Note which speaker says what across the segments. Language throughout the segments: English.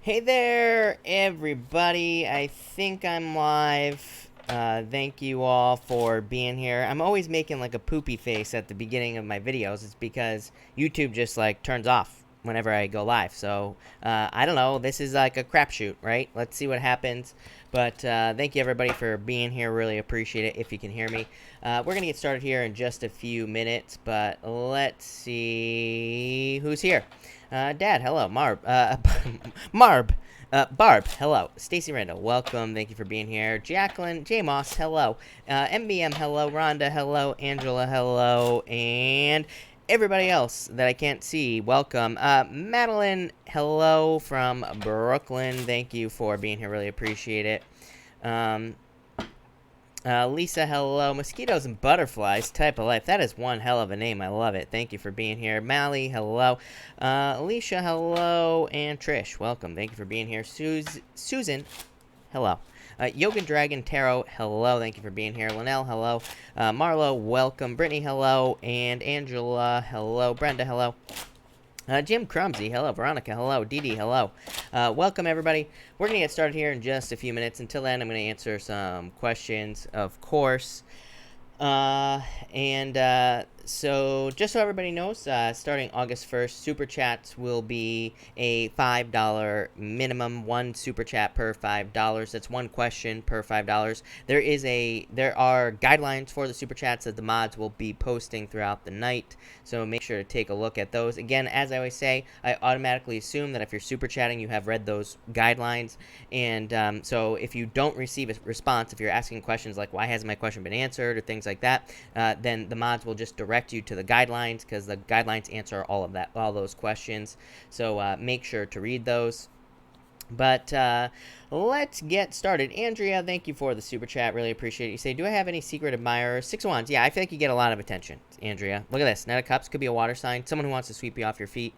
Speaker 1: Hey there, everybody. I think I'm live. Thank you all for being here. I'm always making like a poopy face at the beginning of my videos. It's because YouTube just like turns off whenever I go live. So, I don't know. This is like a crapshoot, right? Let's see what happens. But thank you everybody for being here. Really appreciate it if you can hear me. We're going to get started here in just a few minutes, but let's see who's here. Dad, hello. Marb, Marb, Barb, hello. Stacy Randall, welcome. Thank you for being here. Jacqueline, J Moss, hello. MBM, hello. Rhonda, hello. Angela, hello. And everybody else that I can't see, welcome. Madeline, hello from Brooklyn. Thank you for being here. Really appreciate it. Lisa, hello. Mosquitoes and butterflies, type of life. That is one hell of a name. I love it. Thank you for being here. Mally, hello. Alicia, hello. And Trish, welcome. Thank you for being here. Susan, hello. Yogan Dragon Tarot, hello. Thank you for being here. Linnell, hello. Marlo, welcome. Brittany, hello. And Angela, hello. Brenda, hello. Jim Crumsy, hello. Veronica, hello. Dee Dee, hello. Welcome, everybody. We're going to get started here in just a few minutes. Until then, I'm going to answer some questions, of course. So just so everybody knows, starting August 1st, Super Chats will be a $5 minimum, one Super Chat per $5. That's one question per $5. There are guidelines for the Super Chats that the mods will be posting throughout the night, so make sure to take a look at those. Again, as I always say, I automatically assume that if you're Super Chatting, you have read those guidelines, and so if you don't receive a response, if you're asking questions like, why hasn't my question been answered, or things like that, then the mods will just direct you to the guidelines, because the guidelines answer all those questions. So make sure to read those. But let's get started. Andrea, thank you for the super chat. Really appreciate it. You say, do I have any secret admirers? Six of Wands. Yeah, I feel like you get a lot of attention, Andrea. Look at this. Knight of Cups could be a water sign. Someone who wants to sweep you off your feet.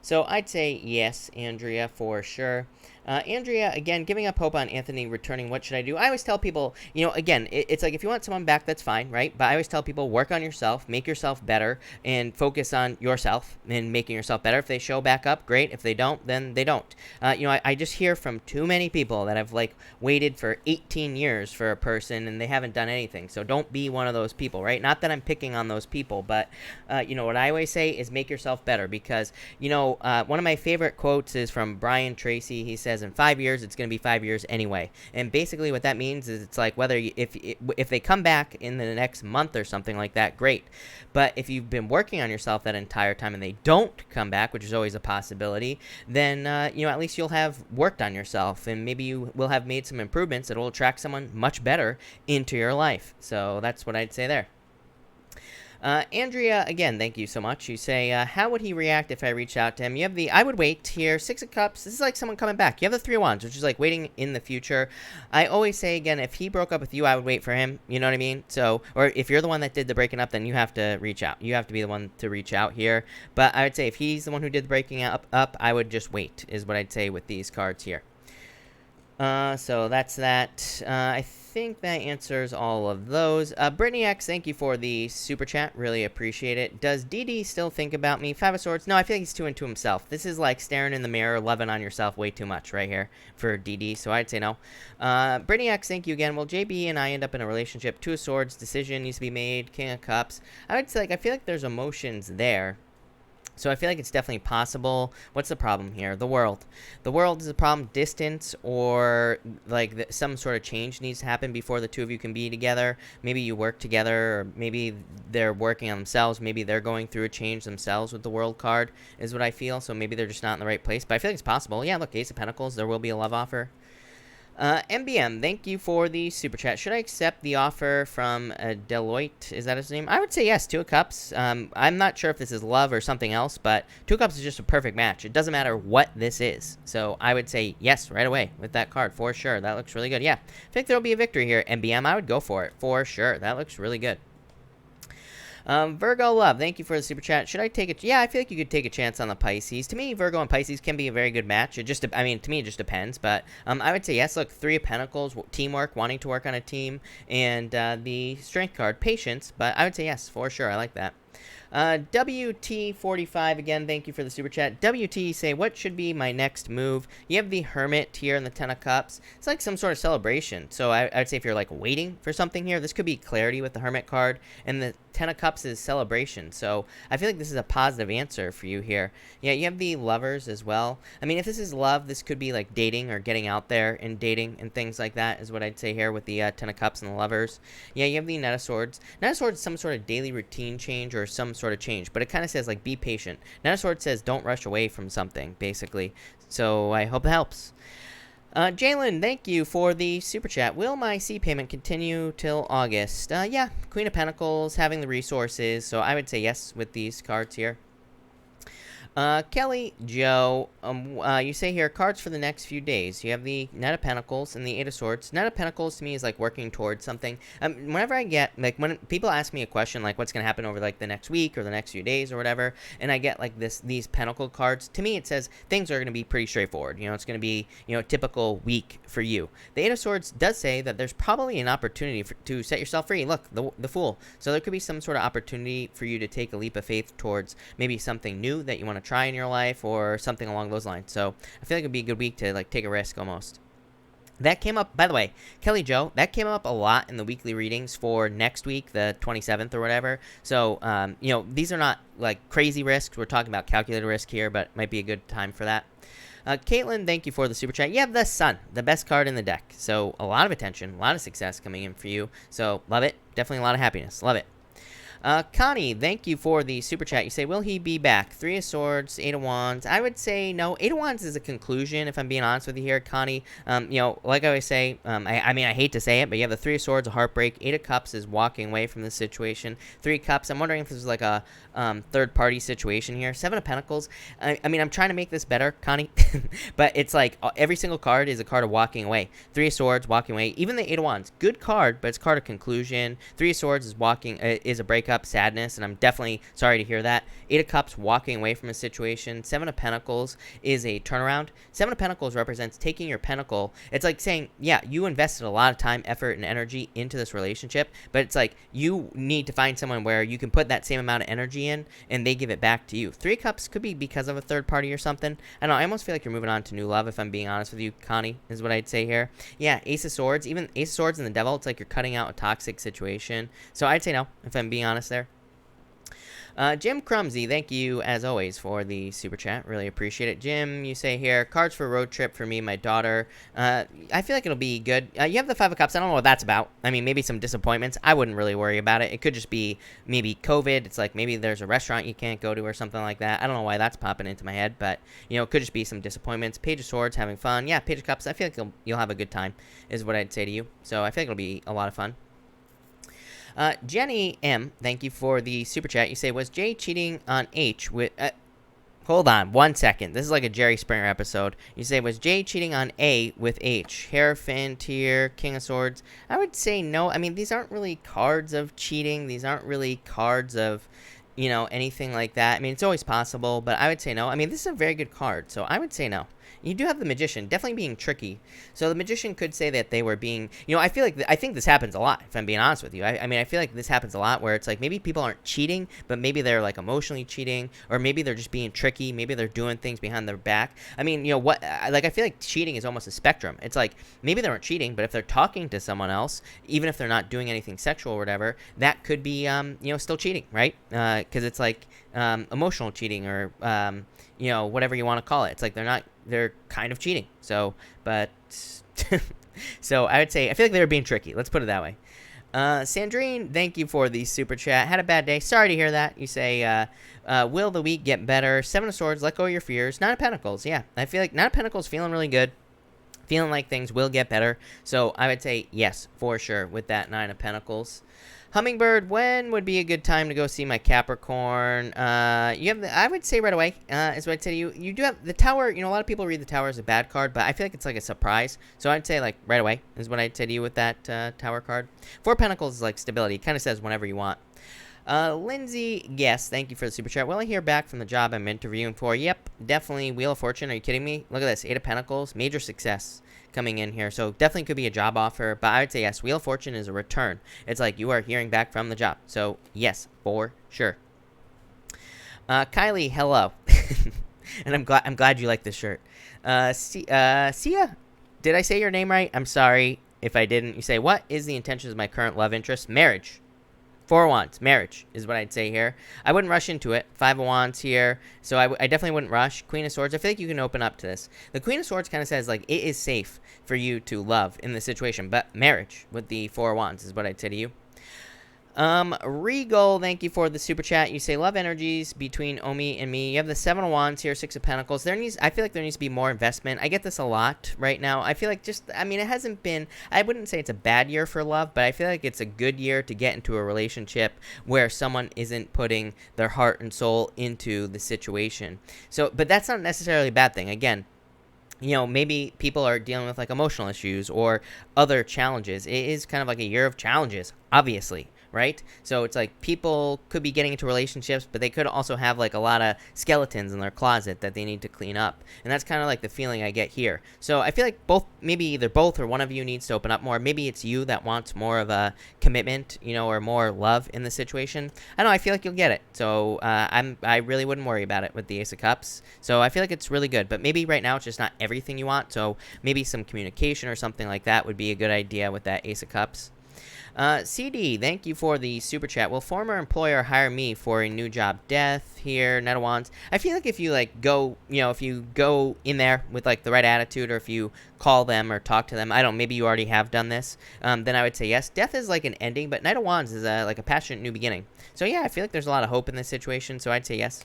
Speaker 1: So I'd say yes, Andrea, for sure. Andrea, again, giving up hope on Anthony returning. What should I do? I always tell people, again, it's like if you want someone back, that's fine, right? But I always tell people, work on yourself, make yourself better, and focus on yourself and making yourself better. If they show back up, great. If they don't, then they don't. I just hear from too many people that have waited for 18 years for a person and they haven't done anything. So don't be one of those people, right? Not that I'm picking on those people, but what I always say is make yourself better, because one of my favorite quotes is from Brian Tracy. He says, in 5 years, it's going to be 5 years anyway. And basically what that means is it's like if they come back in the next month or something like that, great. But if you've been working on yourself that entire time and they don't come back, which is always a possibility, then at least you'll have worked on yourself, and maybe you will have made some improvements that will attract someone much better into your life. So that's what I'd say there. Andrea, again, thank you so much. You say, how would he react if I reached out to him? You have the I would wait here. Six of Cups. This is like someone coming back. You have the Three of Wands, which is like waiting in the future. I always say, again, if he broke up with you, I would wait for him. You know what I mean? So, or if you're the one that did the breaking up, then you have to reach out. You have to be the one to reach out here. But I would say if he's the one who did the breaking up, I would just wait, is what I'd say with these cards here. So that's that. I think that answers all of those. Brittany X, thank you for the super chat. Really appreciate it. Does DD still think about me? Five of Swords. No, I feel like he's too into himself. This is like staring in the mirror, loving on yourself way too much right here for DD. So I'd say no. Brittany X, thank you again. Will JB and I end up in a relationship? Two of Swords. Decision needs to be made. King of Cups. I would say, I feel like there's emotions there. So I feel like it's definitely possible. What's the problem here? The world. The world is a problem. Distance, or some sort of change needs to happen before the two of you can be together. Maybe you work together, or maybe they're working on themselves. Maybe they're going through a change themselves with the world card, is what I feel. So maybe they're just not in the right place. But I feel like it's possible. Yeah, look, Ace of Pentacles. There will be a love offer. MBM, thank you for the super chat. Should I accept the offer from Deloitte? Is that his name? I would say yes. Two of Cups. I'm not sure if this is love or something else, but Two of Cups is just a perfect match. It doesn't matter what this is. So I would say yes right away with that card for sure. That looks really good. Yeah, I think there'll be a victory here. MBM, I would go for it for sure. That looks really good. Virgo Love, thank you for the super chat. Should I take it? Yeah, I feel like you could take a chance on the Pisces. To me, Virgo and Pisces can be a very good match. To me, it just depends. But I would say yes. Look, Three of Pentacles, teamwork, wanting to work on a team, and the Strength card, patience. But I would say yes, for sure. I like that. WT45 again, thank you for the super chat. WT say, what should be my next move? You have the Hermit here in the Ten of Cups. It's like some sort of celebration. So I would say if you're like waiting for something here, this could be clarity with the Hermit card, and the Ten of Cups is celebration. So I feel like this is a positive answer for you here. Yeah, you have the Lovers as well. I mean, if this is love, this could be like dating or getting out there and dating and things like that is what I'd say here with the Ten of Cups and the Lovers. Yeah, you have the Knight of Swords. Knight of Swords is some sort of daily routine change or some sort of change, but it kind of says like be patient. Knight of Swords says don't rush away from something, basically. So I hope it helps. Jalen, thank you for the super chat. Will my C payment continue till August? Yeah, Queen of Pentacles, having the resources, so I would say yes with these cards here. Kelly Joe, you say here, cards for the next few days. You have the Knight of Pentacles and the Eight of Swords. Knight of Pentacles to me is like working towards something. Whenever I get, like, when people ask me a question, like what's going to happen over like the next week or the next few days or whatever, and I get like these Pentacle cards, to me it says things are going to be pretty straightforward. You know, it's going to be, you know, a typical week for you. The Eight of Swords does say that there's probably an opportunity to set yourself free. Look, the Fool. So there could be some sort of opportunity for you to take a leap of faith towards maybe something new that you want to try in your life or something along those lines. So I feel like it'd be a good week to like take a risk almost. That came up, by the way, Kelly Joe, that came up a lot in the weekly readings for next week, the 27th or whatever. So, you know, these are not like crazy risks. We're talking about calculated risk here, but might be a good time for that. Caitlin, thank you for the super chat. You have the Sun, the best card in the deck. So a lot of attention, a lot of success coming in for you. So love it. Definitely a lot of happiness. Love it. Connie, thank you for the super chat. You say, will he be back? Three of Swords, Eight of Wands. I would say no. Eight of Wands is a conclusion, if I'm being honest with you here, Connie. You know, like I always say, I mean, I hate to say it, but you have the Three of Swords, a heartbreak. Eight of Cups is walking away from this situation. Three of Cups, I'm wondering if this is like a third-party situation here. Seven of Pentacles. I mean, I'm trying to make this better, Connie, but it's like every single card is a card of walking away. Three of Swords, walking away. Even the Eight of Wands, good card, but it's a card of conclusion. Three of Swords is a breakup, sadness, and I'm definitely sorry to hear that. Eight of Cups, walking away from a situation. Seven of Pentacles is a turnaround. Seven of Pentacles represents taking your pentacle. It's like saying, yeah, you invested a lot of time, effort, and energy into this relationship, but it's like you need to find someone where you can put that same amount of energy in, and they give it back to you. Three of Cups could be because of a third party or something. I don't know, I almost feel like you're moving on to new love, if I'm being honest with you, Connie, is what I'd say here. Yeah, Ace of Swords, even Ace of Swords and the Devil, it's like you're cutting out a toxic situation. So I'd say no, if I'm being honest there. Jim Crumsy, thank you as always for the super chat. Really appreciate it. Jim, you say here, cards for road trip for me and my daughter. I feel like it'll be good. You have the Five of Cups. I don't know what that's about. I mean, maybe some disappointments. I wouldn't really worry about it. It could just be maybe COVID. It's like maybe there's a restaurant you can't go to or something like that. I don't know why that's popping into my head, but, you know, it could just be some disappointments. Page of Swords, having fun. Yeah, Page of Cups. I feel like you'll have a good time is what I'd say to you. So I feel like it'll be a lot of fun. Jenny M, thank you for the super chat. You say, was Jay cheating on H with... hold on 1 second. This is like a Jerry Springer episode. You say, was Jay cheating on A with H? Hierophant here, King of Swords. I would say no. I mean, these aren't really cards of cheating. These aren't really cards of, you know, anything like that. I mean, it's always possible, but I would say no. I mean, this is a very good card, so I would say no. You do have the Magician, definitely being tricky. So the Magician could say that they were being, you know, I think this happens a lot, if I'm being honest with you. I mean, I feel like this happens a lot where it's like maybe people aren't cheating, but maybe they're like emotionally cheating, or maybe they're just being tricky. Maybe they're doing things behind their back. I mean, you know, like I feel like cheating is almost a spectrum. It's like maybe they weren't cheating, but if they're talking to someone else, even if they're not doing anything sexual or whatever, that could be, you know, still cheating, right? Because it's like emotional cheating or, you know, whatever you want to call it. It's like they're kind of cheating. So, but, so I would say, I feel like they were being tricky. Let's put it that way. Sandrine, thank you for the super chat. Had a bad day. Sorry to hear that. You say, will the week get better? Seven of Swords, let go of your fears. Nine of Pentacles, yeah. I feel like Nine of Pentacles feeling really good. Feeling like things will get better. So I would say yes, for sure, with that Nine of Pentacles. Hummingbird, when would be a good time to go see my Capricorn? You have I would say right away, is what I'd say to you. You do have the Tower. You know, a lot of people read the Tower as a bad card, but I feel like it's like a surprise. So I'd say like right away is what I'd say to you with that Tower card. Four of Pentacles is like stability. It kind of says whenever you want. Lindsay, yes, thank you for the super chat. Will I hear back from the job I'm interviewing for? Yep, definitely. Wheel of Fortune, are you kidding me? Look at this, Eight of Pentacles, major success coming in here. So definitely could be a job offer, but I would say yes, Wheel of Fortune is a return. It's like you are hearing back from the job. So yes, for sure. Kylie, hello. And I'm glad you like this shirt. Sia, did I say your name right? I'm sorry if I didn't. You say, what is the intentions of my current love interest? Marriage. Four of Wands, marriage is what I'd say here. I wouldn't rush into it. Five of Wands here, so I definitely wouldn't rush. Queen of Swords, I feel like you can open up to this. The Queen of Swords kind of says, like, it is safe for you to love in this situation, but marriage with the Four of Wands is what I'd say to you. Regal, thank you for the super chat. You say love energies between Omi and me. You have the Seven of Wands here, Six of Pentacles. I feel like there needs to be more investment. I get this a lot right now. I feel like it hasn't been, I wouldn't say it's a bad year for love, but I feel like it's a good year to get into a relationship where someone isn't putting their heart and soul into the situation. So, but that's not necessarily a bad thing. Again, you know, maybe people are dealing with like emotional issues or other challenges. It is kind of like a year of challenges, obviously. Right? So it's like people could be getting into relationships, but they could also have like a lot of skeletons in their closet that they need to clean up. And that's kind of like the feeling I get here. So I feel like maybe either both or one of you needs to open up more. Maybe it's you that wants more of a commitment, you know, or more love in the situation. I don't know, I feel like you'll get it. So I really wouldn't worry about it with the Ace of Cups. So I feel like it's really good, but maybe right now it's just not everything you want. So maybe some communication or something like that would be a good idea with that Ace of Cups. CD, thank you for the super chat. Will former employer hire me for a new job? Death here, Knight of Wands. I feel like if you like go, you know, if you go in there with like the right attitude, or if you call them or talk to them, I don't, maybe you already have done this, then I would say yes. Death is like an ending, but Knight of Wands is like a passionate new beginning. So yeah, I feel like there's a lot of hope in this situation, so I'd say yes.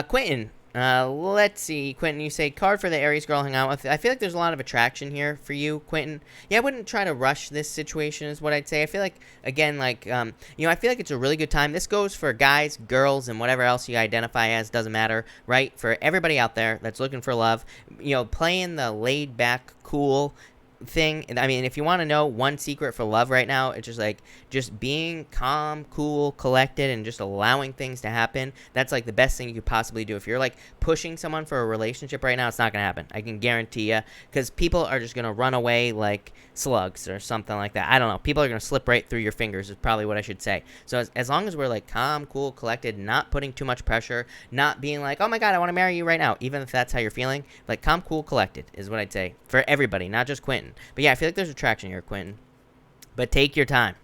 Speaker 1: Quentin. Let's see, Quentin, you say card for the Aries girl hang out with. I feel like there's a lot of attraction here for you, Quentin. Yeah, I wouldn't try to rush this situation is what I'd say. I feel like, again, like, you know, I feel like it's a really good time. This goes for guys, girls, and whatever else you identify as, doesn't matter, right? For everybody out there that's looking for love, you know, playing the laid back, cool thing. I mean, if you want to know one secret for love right now, it's just like just being calm, cool, collected, and just allowing things to happen. That's like the best thing you could possibly do. If you're like pushing someone for a relationship right now, it's not gonna happen. I can guarantee you, because people are just gonna run away like slugs or something like that. I don't know, people are gonna slip right through your fingers is probably what I should say. So as long as we're like calm, cool, collected, not putting too much pressure, not being like, oh my god, I want to marry you right now, even if that's how you're feeling, like calm, cool, collected is what I'd say for everybody, not just Quentin. But yeah, I feel like there's attraction here, Quentin. But take your time.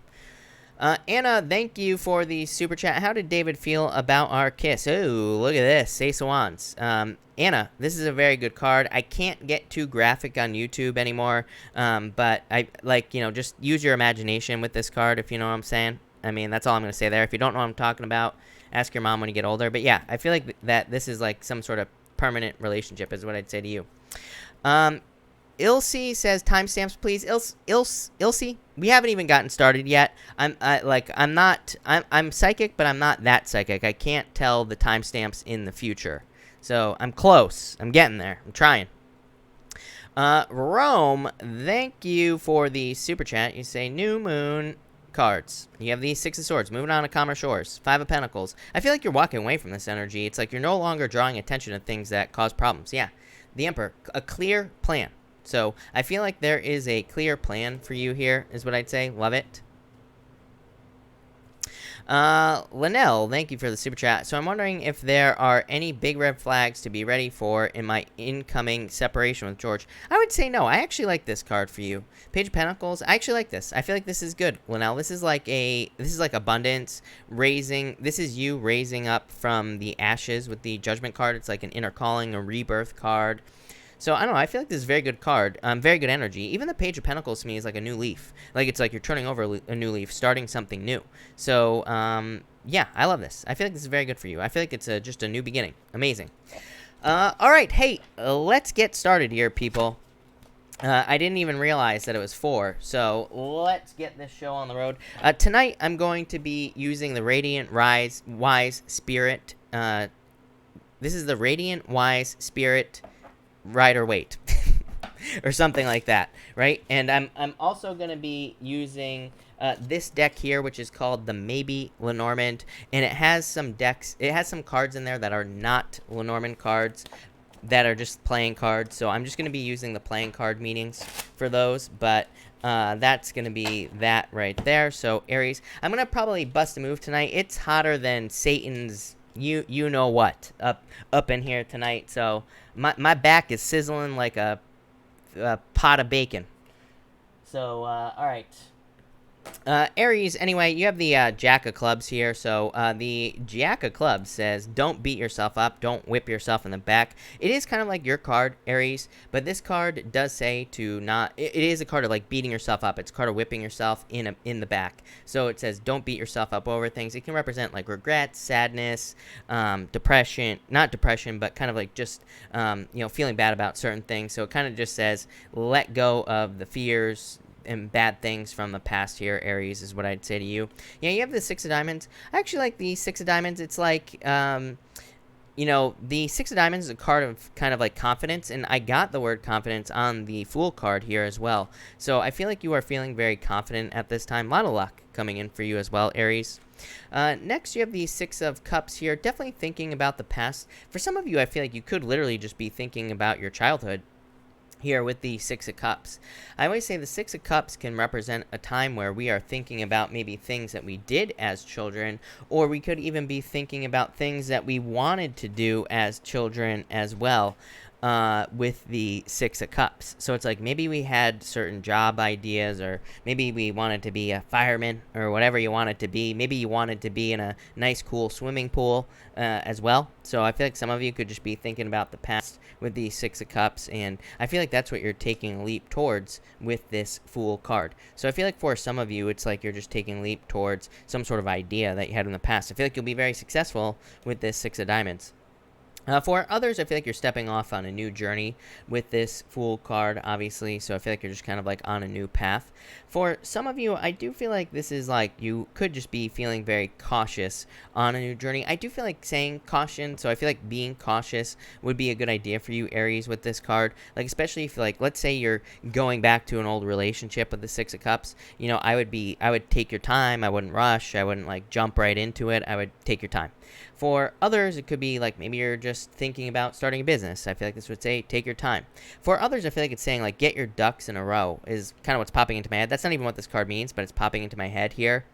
Speaker 1: Anna, thank you for the super chat. How did David feel about our kiss? Oh, look at this. Ace of Wands. Anna, this is a very good card. I can't get too graphic on YouTube anymore. But I like, you know, just use your imagination with this card, if you know what I'm saying. I mean, that's all I'm going to say there. If you don't know what I'm talking about, ask your mom when you get older. But yeah, I feel like that this is like some sort of permanent relationship is what I'd say to you. Ilse says timestamps, please. Ilse, we haven't even gotten started yet. I'm psychic, but I'm not that psychic. I can't tell the timestamps in the future. So I'm close. I'm getting there. I'm trying. Rome, thank you for the super chat. You say new moon cards. You have the Six of Swords. Moving on to calmer shores. Five of Pentacles. I feel like you're walking away from this energy. It's like you're no longer drawing attention to things that cause problems. Yeah. The Emperor. A clear plan. So I feel like there is a clear plan for you here, is what I'd say. Love it. Linnell, thank you for the super chat. So I'm wondering if there are any big red flags to be ready for in my incoming separation with George. I would say no. I actually like this card for you. Page of Pentacles. I actually like this. I feel like this is good, Linnell. This is like abundance, raising. This is you raising up from the ashes with the Judgment card. It's like an inner calling, a rebirth card. So, I don't know, I feel like this is a very good card, very good energy. Even the Page of Pentacles to me is like a new leaf. Like, it's like you're turning over a new leaf, starting something new. So, yeah, I love this. I feel like this is very good for you. I feel like it's just a new beginning. Amazing. All right, hey, let's get started here, people. I didn't even realize that it was 4, so let's get this show on the road. Tonight, I'm going to be using the Radiant Wise Spirit. This is the Radiant Wise Spirit Rider Waite or something like that, right? And I'm also going to be using this deck here, which is called the Maybe Lenormand, and it has some cards in there that are not Lenormand cards, that are just playing cards. So I'm just going to be using the playing card meanings for those, but that's going to be that right there. So Aries, I'm going to probably bust a move tonight. It's hotter than Satan's you know what up in here tonight. So my back is sizzling like a pot of bacon. So all right. Aries, anyway, you have the Jack of Clubs here. So the Jack of Clubs says, don't beat yourself up. Don't whip yourself in the back. It is kind of like your card, Aries, but this card does say to not... It is a card of, like, beating yourself up. It's a card of whipping yourself in the back. So it says, don't beat yourself up over things. It can represent, like, regret, sadness, depression. Not depression, but kind of, like, just, feeling bad about certain things. So it kind of just says, let go of the fears and bad things from the past here, Aries, is what I'd say to you. Yeah, you have the Six of Diamonds. I actually like the Six of Diamonds. It's like, the Six of Diamonds is a card of kind of like confidence, and I got the word confidence on the Fool card here as well. So I feel like you are feeling very confident at this time. A lot of luck coming in for you as well, Aries. Next, you have the Six of Cups here. Definitely thinking about the past. For some of you, I feel like you could literally just be thinking about your childhood here with the Six of Cups. I always say the Six of Cups can represent a time where we are thinking about maybe things that we did as children, or we could even be thinking about things that we wanted to do as children as well. With the Six of Cups. So it's like maybe we had certain job ideas, or maybe we wanted to be a fireman, or whatever you wanted to be. Maybe you wanted to be in a nice, cool swimming pool as well. So I feel like some of you could just be thinking about the past with the Six of Cups, and I feel like that's what you're taking a leap towards with this Fool card. So I feel like for some of you, it's like you're just taking a leap towards some sort of idea that you had in the past. I feel like you'll be very successful with this Six of Diamonds. For others, I feel like you're stepping off on a new journey with this Fool card, obviously, so I feel like you're just kind of like on a new path. For some of you, I do feel like this is like you could just be feeling very cautious on a new journey. I do feel like saying caution, so I feel like being cautious would be a good idea for you, Aries, with this card. Like, especially if, like, let's say you're going back to an old relationship with the Six of Cups, I would take your time, I wouldn't rush, I wouldn't, like, jump right into it, I would take your time. For others, it could be like maybe you're just thinking about starting a business. I feel like this would say take your time. For others, I feel like it's saying like get your ducks in a row is kind of what's popping into my head. That's not even what this card means, but it's popping into my head here.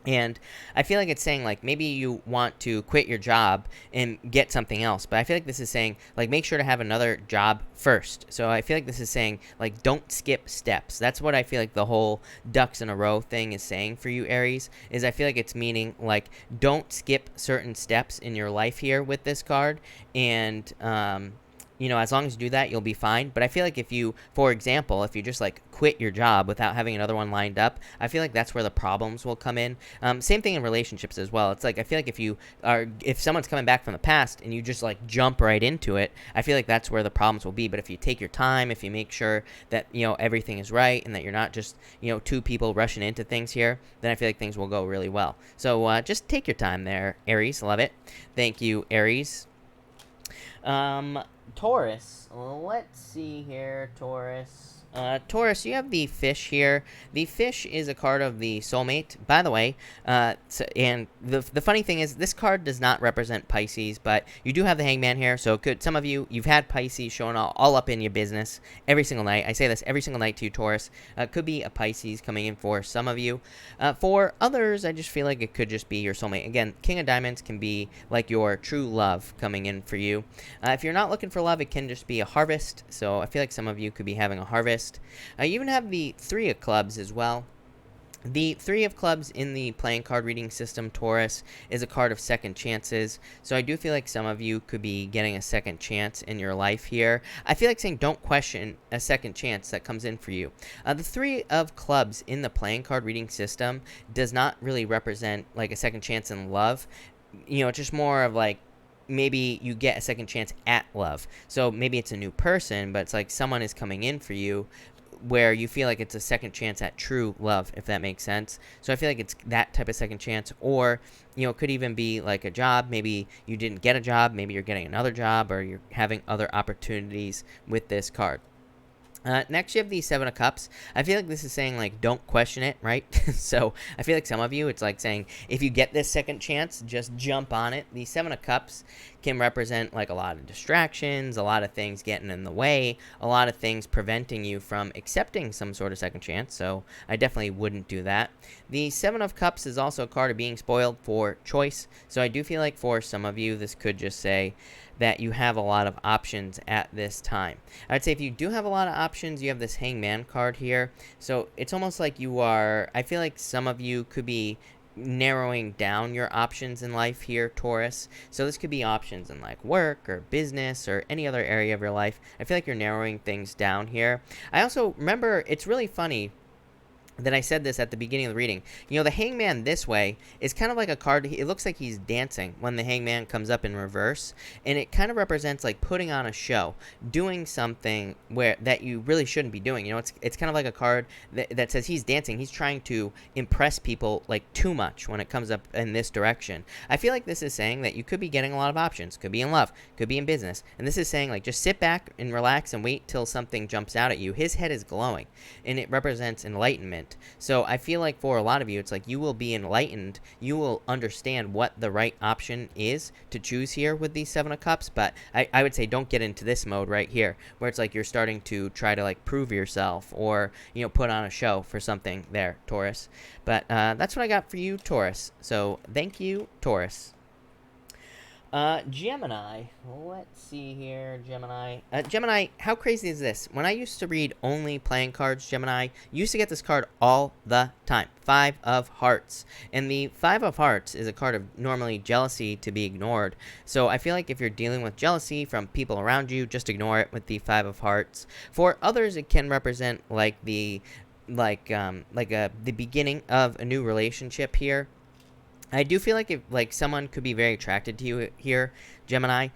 Speaker 1: And I feel like it's saying, like, maybe you want to quit your job and get something else. But I feel like this is saying, like, make sure to have another job first. So I feel like this is saying, like, don't skip steps. That's what I feel like the whole ducks in a row thing is saying for you, Aries, is I feel like it's meaning, like, don't skip certain steps in your life here with this card. And, as long as you do that, you'll be fine. But I feel like if you, for example, if you just, like, quit your job without having another one lined up, I feel like that's where the problems will come in. Same thing in relationships as well. It's like, I feel like if someone's coming back from the past and you just, like, jump right into it, I feel like that's where the problems will be. But if you take your time, if you make sure that, everything is right and that you're not just, two people rushing into things here, then I feel like things will go really well. So just take your time there, Aries. Love it. Thank you, Aries. Taurus, let's see here, Taurus. Taurus, you have the Fish here. The Fish is a card of the soulmate, by the way. And the funny thing is, this card does not represent Pisces, but you do have the Hangman here. So some of you've had Pisces showing all up in your business every single night. I say this every single night to you, Taurus. Could be a Pisces coming in for some of you. For others, I just feel like it could just be your soulmate. Again, King of Diamonds can be like your true love coming in for you. If you're not looking for love, it can just be a harvest. So I feel like some of you could be having a harvest. You even have the Three of Clubs as well. The Three of Clubs in the playing card reading system, Taurus, is a card of second chances. So I do feel like some of you could be getting a second chance in your life here. I feel like saying don't question a second chance that comes in for you. The Three of Clubs in the playing card reading system does not really represent like a second chance in love. It's just more of like, maybe you get a second chance at love. So maybe it's a new person, but it's like someone is coming in for you where you feel like it's a second chance at true love, if that makes sense. So I feel like it's that type of second chance. Or, it could even be like a job. Maybe you didn't get a job. Maybe you're getting another job, or you're having other opportunities with this card. Next, you have the Seven of Cups. I feel like this is saying, like, don't question it, right? So I feel like some of you, it's like saying, if you get this second chance, just jump on it. The Seven of Cups can represent, like, a lot of distractions, a lot of things getting in the way, a lot of things preventing you from accepting some sort of second chance. So I definitely wouldn't do that. The Seven of Cups is also a card of being spoiled for choice. So I do feel like for some of you, this could just say that you have a lot of options at this time. I'd say if you do have a lot of options, you have this Hangman card here. So it's almost like you are, I feel like some of you could be narrowing down your options in life here, Taurus. So this could be options in like work or business or any other area of your life. I feel like you're narrowing things down here. I also remember, it's really funny that I said this at the beginning of the reading. You know, the Hangman this way is kind of like a card. It looks like he's dancing when the Hangman comes up in reverse, and it kind of represents like putting on a show, doing something where that you really shouldn't be doing. You know, it's kind of like a card that says he's dancing. He's trying to impress people like too much when it comes up in this direction. I feel like this is saying that you could be getting a lot of options. Could be in love, could be in business, and this is saying like just sit back and relax and wait till something jumps out at you. His head is glowing, and it represents enlightenment. So I feel like for a lot of you, it's like you will be enlightened. You will understand what the right option is to choose here with these Seven of Cups. But I would say don't get into this mode right here, where it's like you're starting to try to like prove yourself or, you know, put on a show for something there, Taurus. But that's what I got for you, Taurus. So thank you, Taurus. Gemini. Let's see here, Gemini. Gemini, how crazy is this? When I used to read only playing cards, Gemini, you used to get this card all the time. Five of Hearts. And the Five of Hearts is a card of normally jealousy to be ignored. So I feel like if you're dealing with jealousy from people around you, just ignore it with the Five of Hearts. For others, it can represent like the the beginning of a new relationship here. I do feel like if like someone could be very attracted to you here, Gemini.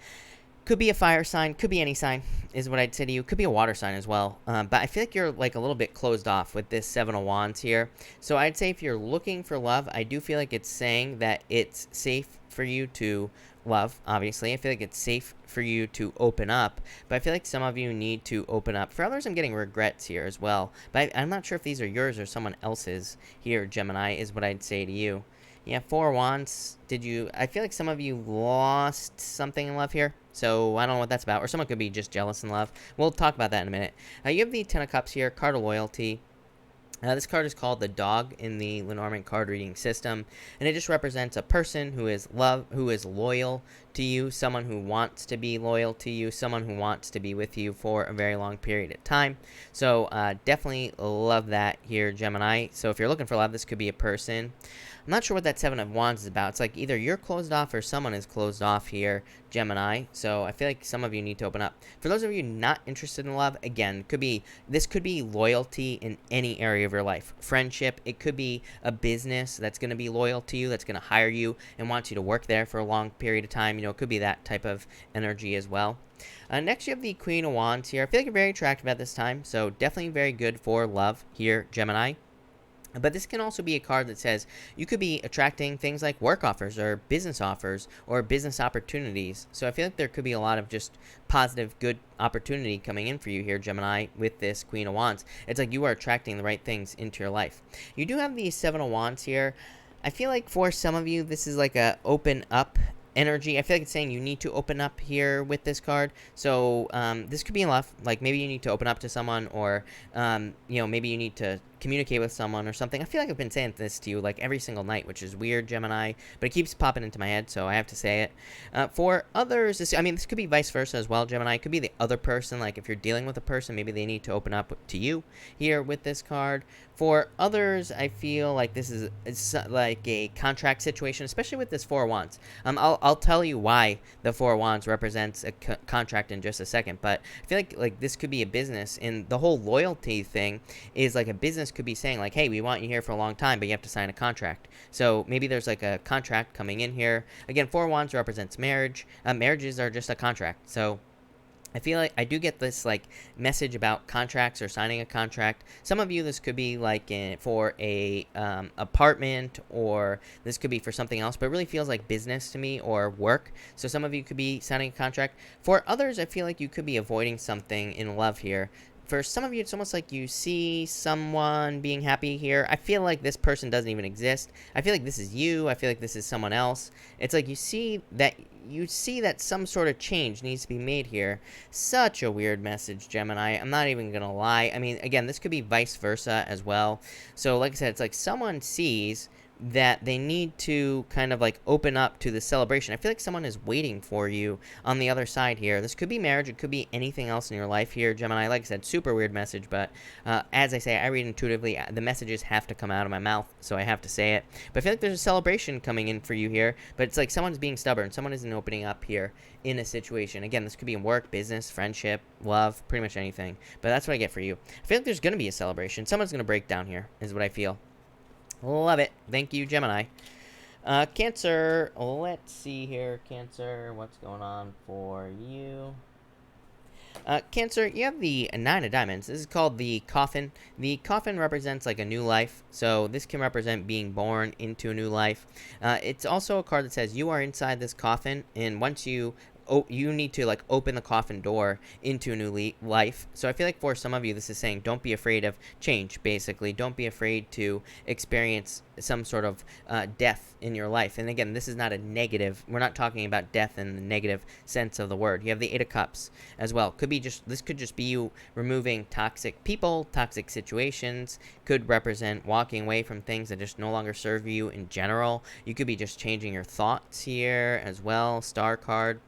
Speaker 1: Could be a fire sign, could be any sign, is what I'd say to you. Could be a water sign as well. But I feel like you're like a little bit closed off with this Seven of Wands here. So I'd say if you're looking for love, I do feel like it's saying that it's safe for you to love, obviously. I feel like it's safe for you to open up. But I feel like some of you need to open up. For others, I'm getting regrets here as well. But I'm not sure if these are yours or someone else's here, Gemini, is what I'd say to you. Yeah, Four of Wands. I feel like some of you lost something in love here. So I don't know what that's about. Or someone could be just jealous in love. We'll talk about that in a minute. You have the Ten of Cups here, card of loyalty. This card is called the Dog in the Lenormand card reading system, and it just represents a person who is loyal to you, someone who wants to be loyal to you, someone who wants to be with you for a very long period of time. So definitely love that here, Gemini. So if you're looking for love, this could be a person. I'm not sure what that Seven of Wands is about. It's like either you're closed off or someone is closed off here, Gemini. So I feel like some of you need to open up. For those of you not interested in love, again, this could be loyalty in any area of your life. Friendship, it could be a business that's going to be loyal to you, that's going to hire you and want you to work there for a long period of time. You know, it could be that type of energy as well. Next, you have the Queen of Wands here. I feel like you're very attractive at this time, so definitely very good for love here, Gemini. But this can also be a card that says you could be attracting things like work offers or business opportunities. So I feel like there could be a lot of just positive, good opportunity coming in for you here, Gemini, with this Queen of Wands. It's like you are attracting the right things into your life. You do have the Seven of Wands here. I feel like for some of you, this is like a open up energy. I feel like it's saying you need to open up here with this card. So this could be in love. Like maybe you need to open up to someone, or maybe you need to communicate with someone or something. I feel like I've been saying this to you like every single night, which is weird, Gemini, but it keeps popping into my head, so I have to say it. For others, this could be vice versa as well, Gemini. It could be the other person. Like if you're dealing with a person, maybe they need to open up to you here with this card. For others, I feel like this is like a contract situation, especially with this Four of Wands. I'll tell you why the Four of Wands represents a contract in just a second, but I feel like this could be a business, and the whole loyalty thing is like a business could be saying like, hey, we want you here for a long time, but you have to sign a contract. So maybe there's like a contract coming in here. Again, Four of Wands represents marriage. Marriages are just a contract. So I feel like I do get this like message about contracts or signing a contract. Some of you, this could be like for a apartment, or this could be for something else, but it really feels like business to me, or work. So some of you could be signing a contract. For others, I feel like you could be avoiding something in love here. for some of you, it's almost like you see someone being happy here. I feel like this person doesn't even exist. I feel like this is you. I feel like this is someone else. It's like you see that some sort of change needs to be made here. Such a weird message, Gemini. I'm not even going to lie. I mean, again, this could be vice versa as well. So, like I said, it's like someone sees that they need to kind of like open up to the celebration. I feel like someone is waiting for you on the other side here. This could be marriage. It could be anything else in your life here, Gemini. Like I said, super weird message, but as I say, I read intuitively. The messages have to come out of my mouth, so I have to say it. But I feel like there's a celebration coming in for you here, but it's like someone's being stubborn. Someone isn't opening up here in a situation. Again, this could be in work, business, friendship, love, pretty much anything. But that's what I get for you. I feel like there's going to be a celebration. Someone's going to break down here, is what I feel. Love it. Thank you, Gemini. Cancer. Let's see here. Cancer, what's going on for you? Cancer, you have the Nine of Diamonds. This is called the Coffin. The coffin represents like a new life, so this can represent being born into a new life. It's also a card that says you are inside this coffin, and once you need to like open the coffin door into a new life. So I feel like for some of you, this is saying don't be afraid of change. Basically, don't be afraid to experience some sort of death in your life. And again, this is not a negative. We're not talking about death in the negative sense of the word. You have the Eight of Cups as well. This could just be you removing toxic people, toxic situations. Could represent walking away from things that just no longer serve you in general. You could be just changing your thoughts here as well. Star card.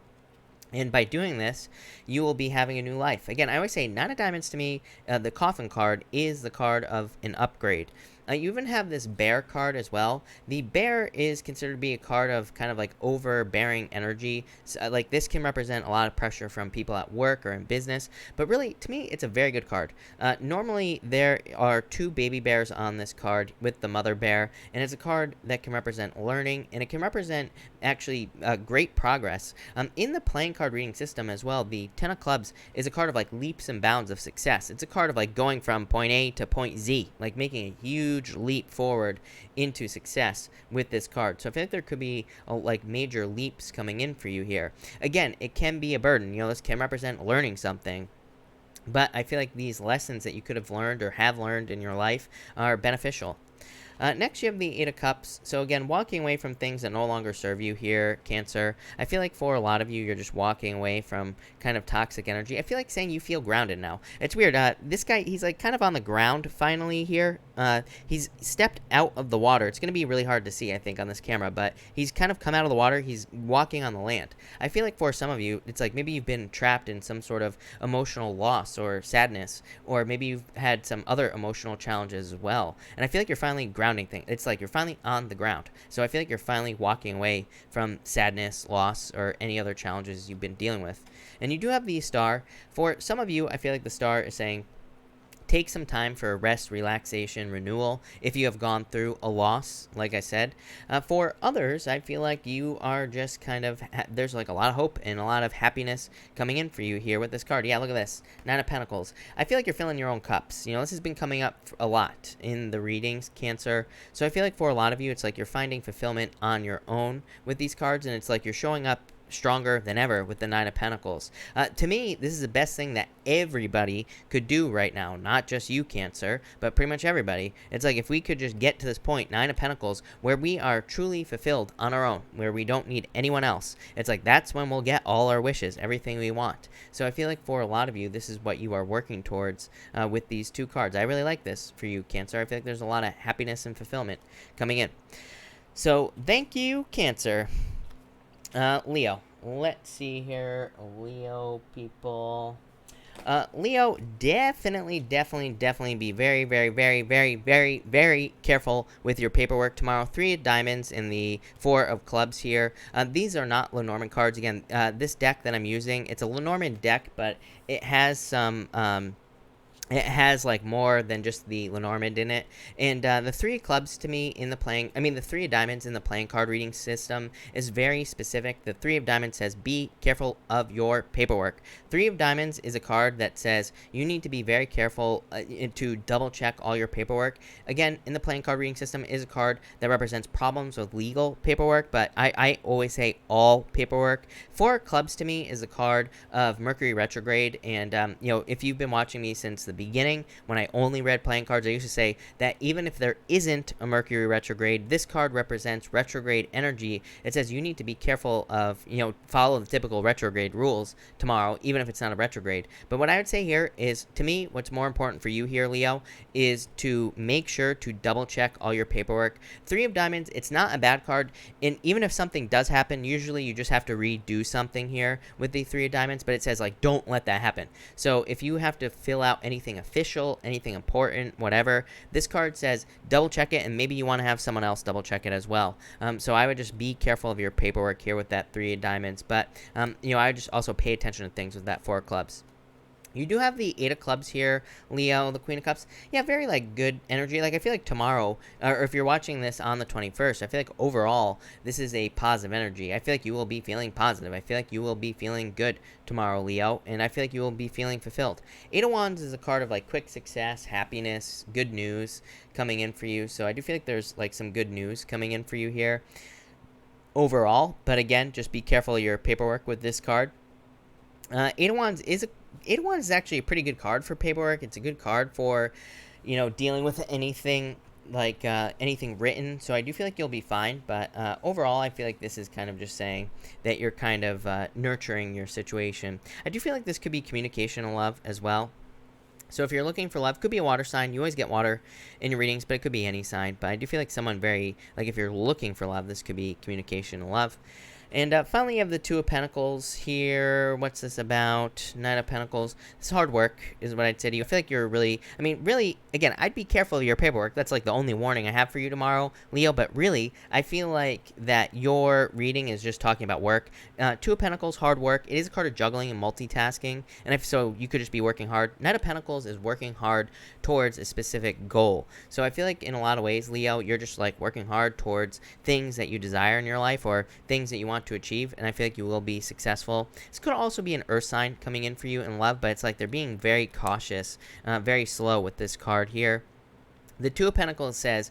Speaker 1: And by doing this, you will be having a new life. Again, I always say Nine of Diamonds to me, the Coffin card is the card of an upgrade. You even have this Bear card as well. The Bear is considered to be a card of kind of like overbearing energy. So, like this can represent a lot of pressure from people at work or in business. But really, to me, it's a very good card. Normally, there are two baby bears on this card with the mother bear. And it's a card that can represent learning. And it can represent actually great progress. In the playing card reading system as well, the Ten of Clubs is a card of like leaps and bounds of success. It's a card of like going from point A to point Z. Like making a huge leap forward into success with this card. So I feel like there could be like major leaps coming in for you here. Again, it can be a burden. You know, this can represent learning something. But I feel like these lessons that you could have learned or have learned in your life are beneficial. Next, you have the Eight of Cups. So again, walking away from things that no longer serve you here, Cancer. I feel like for a lot of you, you're just walking away from kind of toxic energy. I feel like saying you feel grounded now. It's weird. This guy, he's like kind of on the ground finally here. He's stepped out of the water. It's going to be really hard to see, I think, on this camera, but he's kind of come out of the water. He's walking on the land. I feel like for some of you, it's like maybe you've been trapped in some sort of emotional loss or sadness, or maybe you've had some other emotional challenges as well. And I feel like you're finally grounding thing. It's like you're finally on the ground. So I feel like you're finally walking away from sadness, loss, or any other challenges you've been dealing with. And you do have the Star. For some of you, I feel like the Star is saying take some time for rest, relaxation, renewal if you have gone through a loss, like I said. For others, I feel like you are just kind of, there's like a lot of hope and a lot of happiness coming in for you here with this card. Yeah, look at this. Nine of Pentacles. I feel like you're filling your own cups. You know, this has been coming up a lot in the readings, Cancer. So I feel like for a lot of you, it's like you're finding fulfillment on your own with these cards, and it's like you're showing up stronger than ever with the Nine of Pentacles. To me, this is the best thing that everybody could do right now. Not just you, Cancer, but pretty much everybody. It's like if we could just get to this point, Nine of Pentacles, where we are truly fulfilled on our own, where we don't need anyone else. It's like that's when we'll get all our wishes, everything we want. So I feel like for a lot of you, this is what you are working towards with these two cards. I really like this for you, Cancer. I feel like there's a lot of happiness and fulfillment coming in. So thank you, Cancer. Leo. Let's see here. Leo people. Leo, definitely be very, very careful with your paperwork tomorrow. Three of Diamonds and the Four of Clubs here. These are not Lenormand cards. Again, this deck that I'm using, it's a Lenormand deck, but it has some it has like more than just the Lenormand in it. And the three of clubs to me in the the three of diamonds in the playing card reading system is very specific. The three of diamonds says be careful of your paperwork. Three of diamonds is a card that says you need to be very careful to double check all your paperwork. Again, in the playing card reading system is a card that represents problems with legal paperwork, but I always say all paperwork. Four of clubs to me is a card of Mercury retrograde, and if you've been watching me since the beginning, when I only read playing cards, I used to say that even if there isn't a Mercury retrograde, this card represents retrograde energy. It says you need to be careful of, follow the typical retrograde rules tomorrow, even if it's not a retrograde. But what I would say here is, to me, what's more important for you here, Leo, is to make sure to double check all your paperwork. Three of diamonds, it's not a bad card, and even if something does happen, usually you just have to redo something here with the three of diamonds, but it says, like, don't let that happen. So if you have to fill out anything official, anything important, whatever, this card says double check it, and maybe you want to have someone else double check it as well. So I would just be careful of your paperwork here with that three of diamonds, but I would just also pay attention to things with that four of clubs. You do have the Eight of Clubs here, Leo, the Queen of Cups. Yeah, very, good energy. I feel like tomorrow, or if you're watching this on the 21st, I feel like overall, this is a positive energy. I feel like you will be feeling positive. I feel like you will be feeling good tomorrow, Leo, and I feel like you will be feeling fulfilled. Eight of Wands is a card of, quick success, happiness, good news coming in for you. So I do feel like there's, some good news coming in for you here overall. But again, just be careful of your paperwork with this card. Eight of Wands is actually a pretty good card for paperwork. It's a good card for, dealing with anything anything written. So I do feel like you'll be fine. But overall, I feel like this is kind of just saying that you're kind of nurturing your situation. I do feel like this could be communication and love as well. So if you're looking for love, could be a water sign. You always get water in your readings, but it could be any sign. But I do feel like someone if you're looking for love, this could be communication and love. And finally, you have the Two of Pentacles here. What's this about? Knight of Pentacles. This is hard work, is what I'd say to you. I feel like you're really, again, I'd be careful of your paperwork. That's the only warning I have for you tomorrow, Leo. But really, I feel like that your reading is just talking about work. Two of Pentacles, hard work. It is a card of juggling and multitasking. And if so, you could just be working hard. Knight of Pentacles is working hard towards a specific goal. So I feel like in a lot of ways, Leo, you're just working hard towards things that you desire in your life or things that you want to achieve, and I feel like you will be successful. This could also be an earth sign coming in for you in love, but it's they're being very cautious, very slow with this card here. The Two of Pentacles says,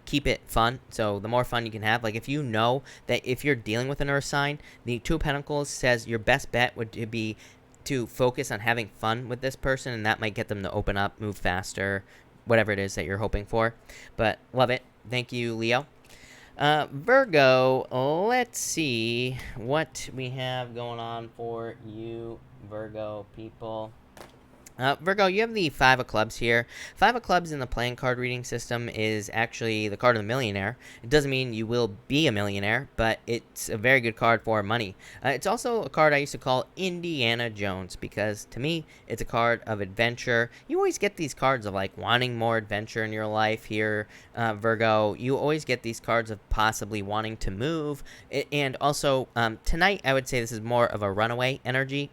Speaker 1: keep it fun. So the more fun you can have, if you know that if you're dealing with an earth sign, the Two of Pentacles says your best bet would be to focus on having fun with this person, and that might get them to open up, move faster, whatever it is that you're hoping for. But love it. Thank you, Leo. Virgo, let's see what we have going on for you, Virgo people. Virgo, you have the Five of Clubs here. Five of Clubs in the playing card reading system is actually the card of the millionaire. It doesn't mean you will be a millionaire, but it's a very good card for money. It's also a card I used to call Indiana Jones because, to me, it's a card of adventure. You always get these cards of, wanting more adventure in your life here, Virgo. You always get these cards of possibly wanting to move. And also, tonight, I would say this is more of a runaway energy.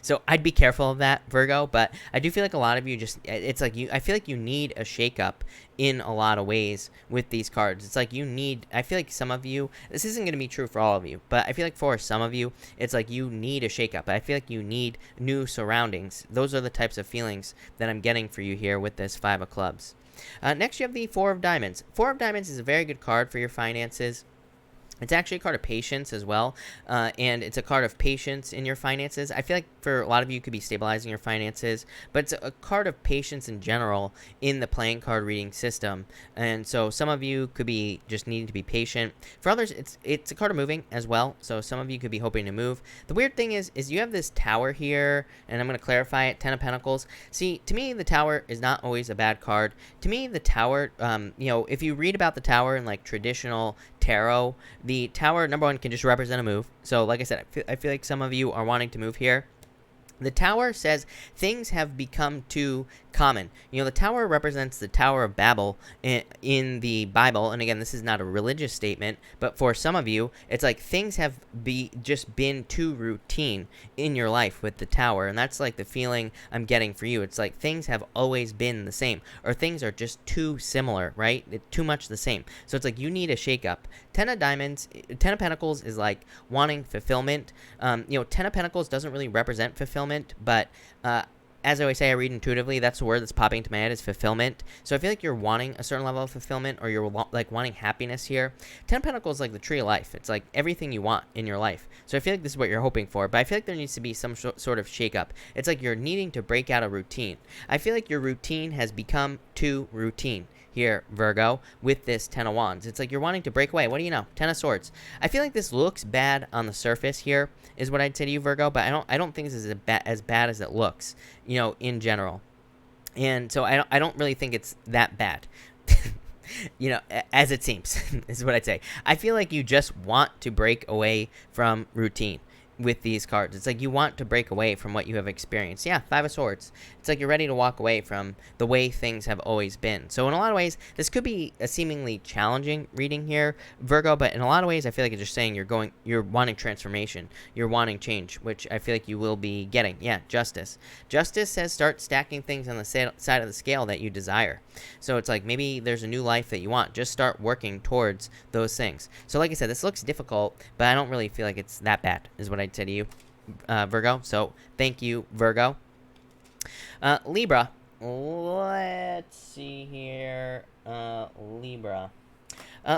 Speaker 1: So I'd be careful of that, Virgo, but I do feel like a lot of you I feel like you need a shakeup in a lot of ways with these cards. It's I feel like some of you, this isn't going to be true for all of you, but I feel like for some of you, it's you need a shakeup. I feel like you need new surroundings. Those are the types of feelings that I'm getting for you here with this Five of Clubs. Next, you have the Four of Diamonds. Four of Diamonds is a very good card for your finances. It's actually a card of patience as well, and it's a card of patience in your finances. I feel like for a lot of you, it could be stabilizing your finances, but it's a card of patience in general in the playing card reading system. And so some of you could be just needing to be patient. For others, it's a card of moving as well, so some of you could be hoping to move. The weird thing is you have this Tower here, and I'm going to clarify it, Ten of Pentacles. See, to me, the Tower is not always a bad card. To me, the Tower, if you read about the Tower in traditional tarot, the Tower, number one, can just represent a move. So like I said, I feel like some of you are wanting to move here. The Tower says things have become too common. You know, the Tower represents the Tower of Babel in the Bible. And again, this is not a religious statement, but for some of you, it's like things have just been too routine in your life with the Tower. And that's like the feeling I'm getting for you. It's like things have always been the same, or things are just too similar, right? Too much the same. So it's like you need a shakeup. Ten of Diamonds, Ten of Pentacles is like wanting fulfillment. You know, Ten of Pentacles doesn't really represent fulfillment, but as I always say, I read intuitively. That's the word that's popping into my head, is fulfillment. So I feel like you're wanting a certain level of fulfillment, or you're like wanting happiness here. Ten of Pentacles is like the tree of life. It's like everything you want in your life. So I feel like this is what you're hoping for, but I feel like there needs to be some sort of shakeup. It's like you're needing to break out a routine. I feel like your routine has become too routine here, Virgo, with this Ten of Wands. It's like you're wanting to break away. What do you know? Ten of Swords. I feel like this looks bad on the surface here, is what I'd say to you, Virgo, but I don't think this is as bad as it looks, you know, in general. And so I don't really think it's that bad. You know, as it seems, is what I'd say. I feel like you just want to break away from routine with these cards. It's like you want to break away from what you have experienced. Yeah, Five of Swords. It's like you're ready to walk away from the way things have always been. So in a lot of ways, this could be a seemingly challenging reading here, Virgo, but in a lot of ways, I feel like it's just saying you're wanting transformation. You're wanting change, which I feel like you will be getting. Yeah, Justice. Justice says start stacking things on the side of the scale that you desire. So it's like maybe there's a new life that you want. Just start working towards those things. So like I said, this looks difficult, but I don't really feel like it's that bad, is what I'd say to you, Virgo. So thank you, Virgo. Libra. Let's see here. Libra.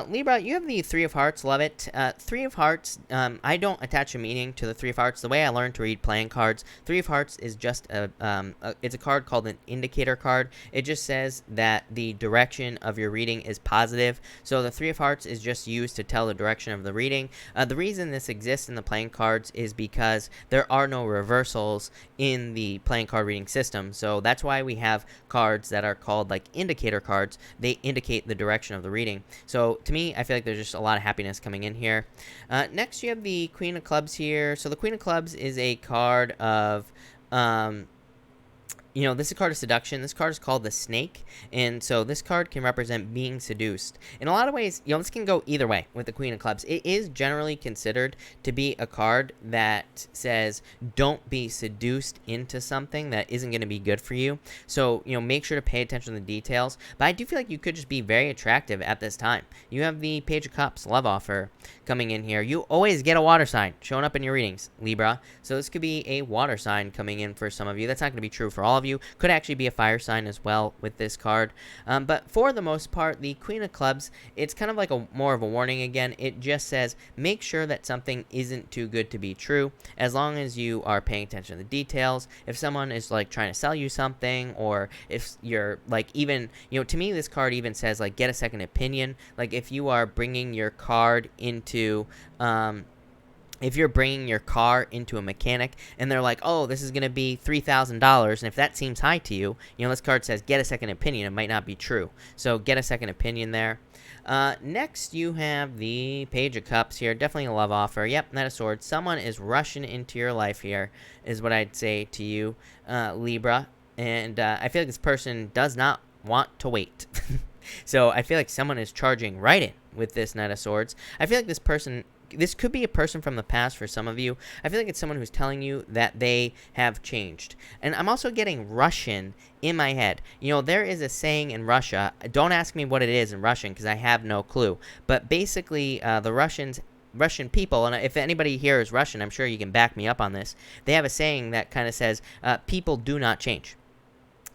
Speaker 1: Libra, you have the Three of Hearts. Love it. Three of Hearts, I don't attach a meaning to the Three of Hearts. The way I learned to read playing cards, Three of Hearts is just it's a card called an indicator card. It just says that the direction of your reading is positive. So the Three of Hearts is just used to tell the direction of the reading. The reason this exists in the playing cards is because there are no reversals in the playing card reading system. So that's why we have cards that are called like indicator cards. They indicate the direction of the reading. So to me, I feel like there's just a lot of happiness coming in here. Next, you have the Queen of Clubs here. So the Queen of Clubs is a card of you know, this is a card of seduction. This card is called the Snake, and so this card can represent being seduced. In a lot of ways, you know, this can go either way with the Queen of Clubs. It is generally considered to be a card that says don't be seduced into something that isn't going to be good for you. So, you know, make sure to pay attention to the details. But I do feel like you could just be very attractive at this time. You have the Page of Cups, love offer, coming in here. You always get a water sign showing up in your readings, Libra. So this could be a water sign coming in for some of you. That's not going to be true for all of you. Could actually be a fire sign as well with this card. But for the most part, the Queen of Clubs, it's kind of like more of a warning again. It just says make sure that something isn't too good to be true, as long as you are paying attention to the details. If someone is like trying to sell you something, or if you're like, even, you know, to me this card even says like get a second opinion. Like if you are bringing your card into if you're bringing your car into a mechanic and they're like, oh, this is going to be $3,000, and if that seems high to you, you know, this card says get a second opinion. It might not be true. So get a second opinion there. Next, you have the Page of Cups here. Definitely a love offer. Yep, Knight of Swords. Someone is rushing into your life here, is what I'd say to you, Libra. And I feel like this person does not want to wait. So I feel like someone is charging right in with this Knight of Swords. I feel like this could be a person from the past for some of you. I feel like it's someone who's telling you that they have changed. And I'm also getting Russian in my head. You know, there is a saying in Russia. Don't ask me what it is in Russian because I have no clue. But basically, the Russian people, and if anybody here is Russian, I'm sure you can back me up on this. They have a saying that kind of says, people do not change.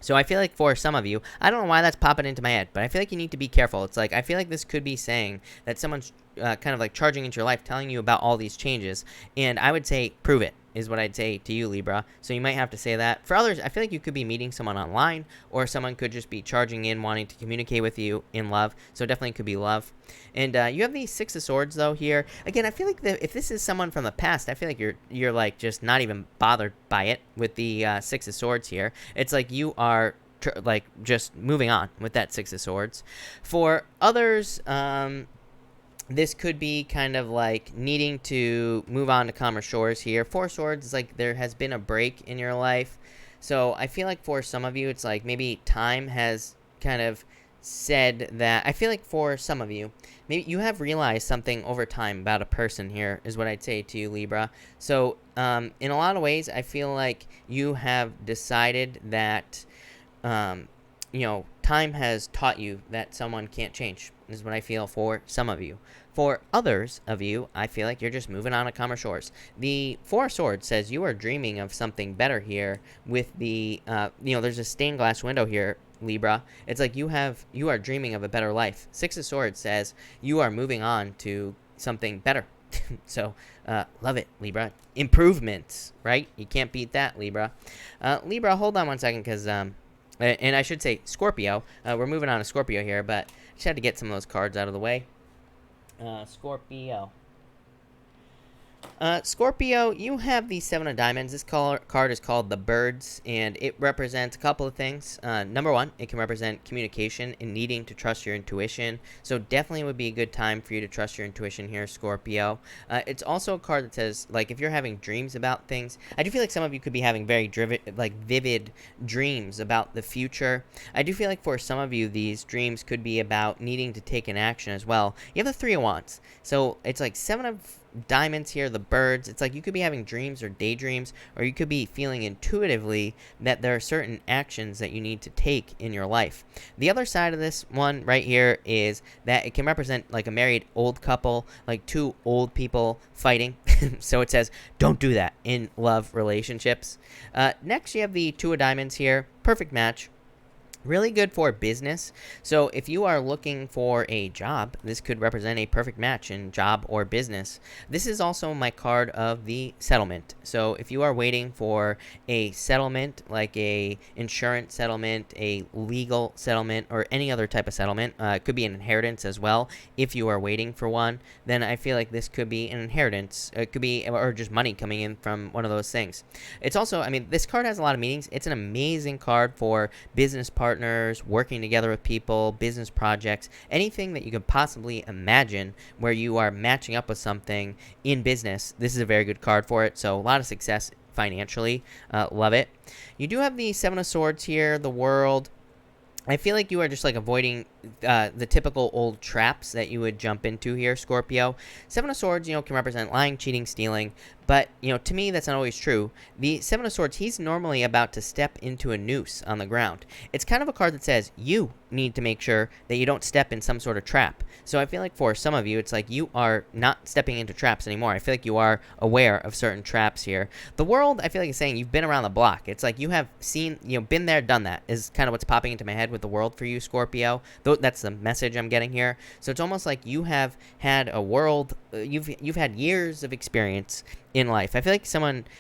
Speaker 1: So I feel like for some of you, I don't know why that's popping into my head, but I feel like you need to be careful. It's like, I feel like this could be saying that someone's kind of like charging into your life, telling you about all these changes. And I would say, prove it, is what I'd say to you, Libra. So you might have to say that. For others, I feel like you could be meeting someone online, or someone could just be charging in, wanting to communicate with you in love. So definitely could be love. And you have the Six of Swords, though, here. Again, I feel like if this is someone from the past, I feel like you're like just not even bothered by it with the Six of Swords here. It's like you are like just moving on with that Six of Swords. For others, this could be kind of like needing to move on to calmer shores here. Four of Swords is like there has been a break in your life. So I feel like for some of you, it's like maybe time has kind of said that. I feel like for some of you, maybe you have realized something over time about a person here, is what I'd say to you, Libra. So in a lot of ways, I feel like you have decided that time has taught you that someone can't change. This is what I feel for some of you. For others of you, I feel like you're just moving on to calmer shores. The Four of Swords says you are dreaming of something better here with the, there's a stained glass window here, Libra. It's like you are dreaming of a better life. Six of Swords says you are moving on to something better. So, love it, Libra. Improvements, right? You can't beat that, Libra. Libra, hold on one second, because, and I should say Scorpio. We're moving on to Scorpio here, but I just had to get some of those cards out of the way. Scorpio. Scorpio, you have the Seven of Diamonds. This card is called the Birds, and it represents a couple of things. Number one, it can represent communication and needing to trust your intuition. So definitely would be a good time for you to trust your intuition here, Scorpio. It's also a card that says, like, if you're having dreams about things, I do feel like some of you could be having very vivid dreams about the future. I do feel like for some of you, these dreams could be about needing to take an action as well. You have the Three of Wands. So it's like Seven of Diamonds here, the Birds. It's like you could be having dreams or daydreams, or you could be feeling intuitively that there are certain actions that you need to take in your life. The other side of this one right here is that it can represent like a married old couple, like two old people fighting. So it says don't do that in love relationships. Next you have the Two of Diamonds here. Perfect match. Really good for business. So if you are looking for a job, this could represent a perfect match in job or business. This is also my card of the settlement. So if you are waiting for a settlement, like a insurance settlement, a legal settlement, or any other type of settlement, it could be an inheritance as well. If you are waiting for one, then I feel like this could be an inheritance. It could be, or just money coming in from one of those things. It's also, I mean, this card has a lot of meanings. It's an amazing card for business partners, working together with people, business projects, anything that you could possibly imagine where you are matching up with something in business. This is a very good card for it. So a lot of success financially. Love it. You do have the Seven of Swords here, the World. I feel like you are just like avoiding the typical old traps that you would jump into here, Scorpio. Seven of Swords, can represent lying, cheating, stealing. But, to me, that's not always true. The Seven of Swords, he's normally about to step into a noose on the ground. It's kind of a card that says you need to make sure that you don't step in some sort of trap. So I feel like for some of you, it's like you are not stepping into traps anymore. I feel like you are aware of certain traps here. The World, I feel like it's saying you've been around the block. It's like you have seen, been there, done that, is kind of what's popping into my head with the World for you, Scorpio. That's the message I'm getting here. So it's almost like you have had a world, you've had years of experience in life. I feel like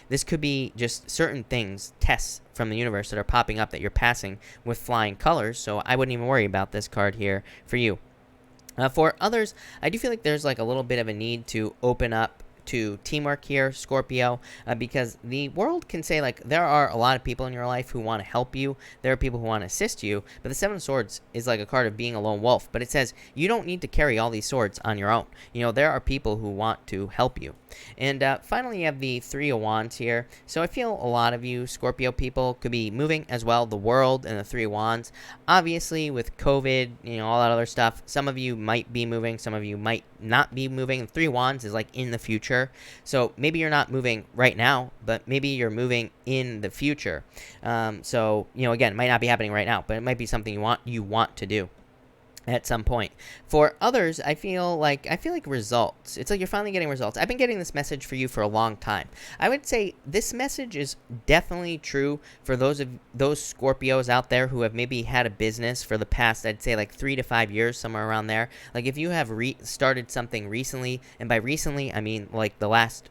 Speaker 1: this could be just certain things, tests from the universe that are popping up that you're passing with flying colors, so I wouldn't even worry about this card here for you. For others, I do feel like there's like a little bit of a need to open up to teamwork here, Scorpio, because the World can say, like, there are a lot of people in your life who want to help you. There are people who want to assist you, but the Seven of Swords is like a card of being a lone wolf, but it says you don't need to carry all these swords on your own. There are people who want to help you. And finally, you have the Three of Wands here. So I feel a lot of you Scorpio people could be moving as well, the World and the Three of Wands. Obviously, with COVID, all that other stuff, some of you might be moving, some of you might not be moving. The Three of Wands is like in the future. So maybe you're not moving right now, but maybe you're moving in the future. So, again, it might not be happening right now, but it might be something you want to do at some point. For others, I feel like results. It's like you're finally getting results. I've been getting this message for you for a long time. I would say this message is definitely true for those Scorpios out there who have maybe had a business for the past, I'd say, like 3 to 5 years, somewhere around there. Like if you have started something recently, and by recently I mean like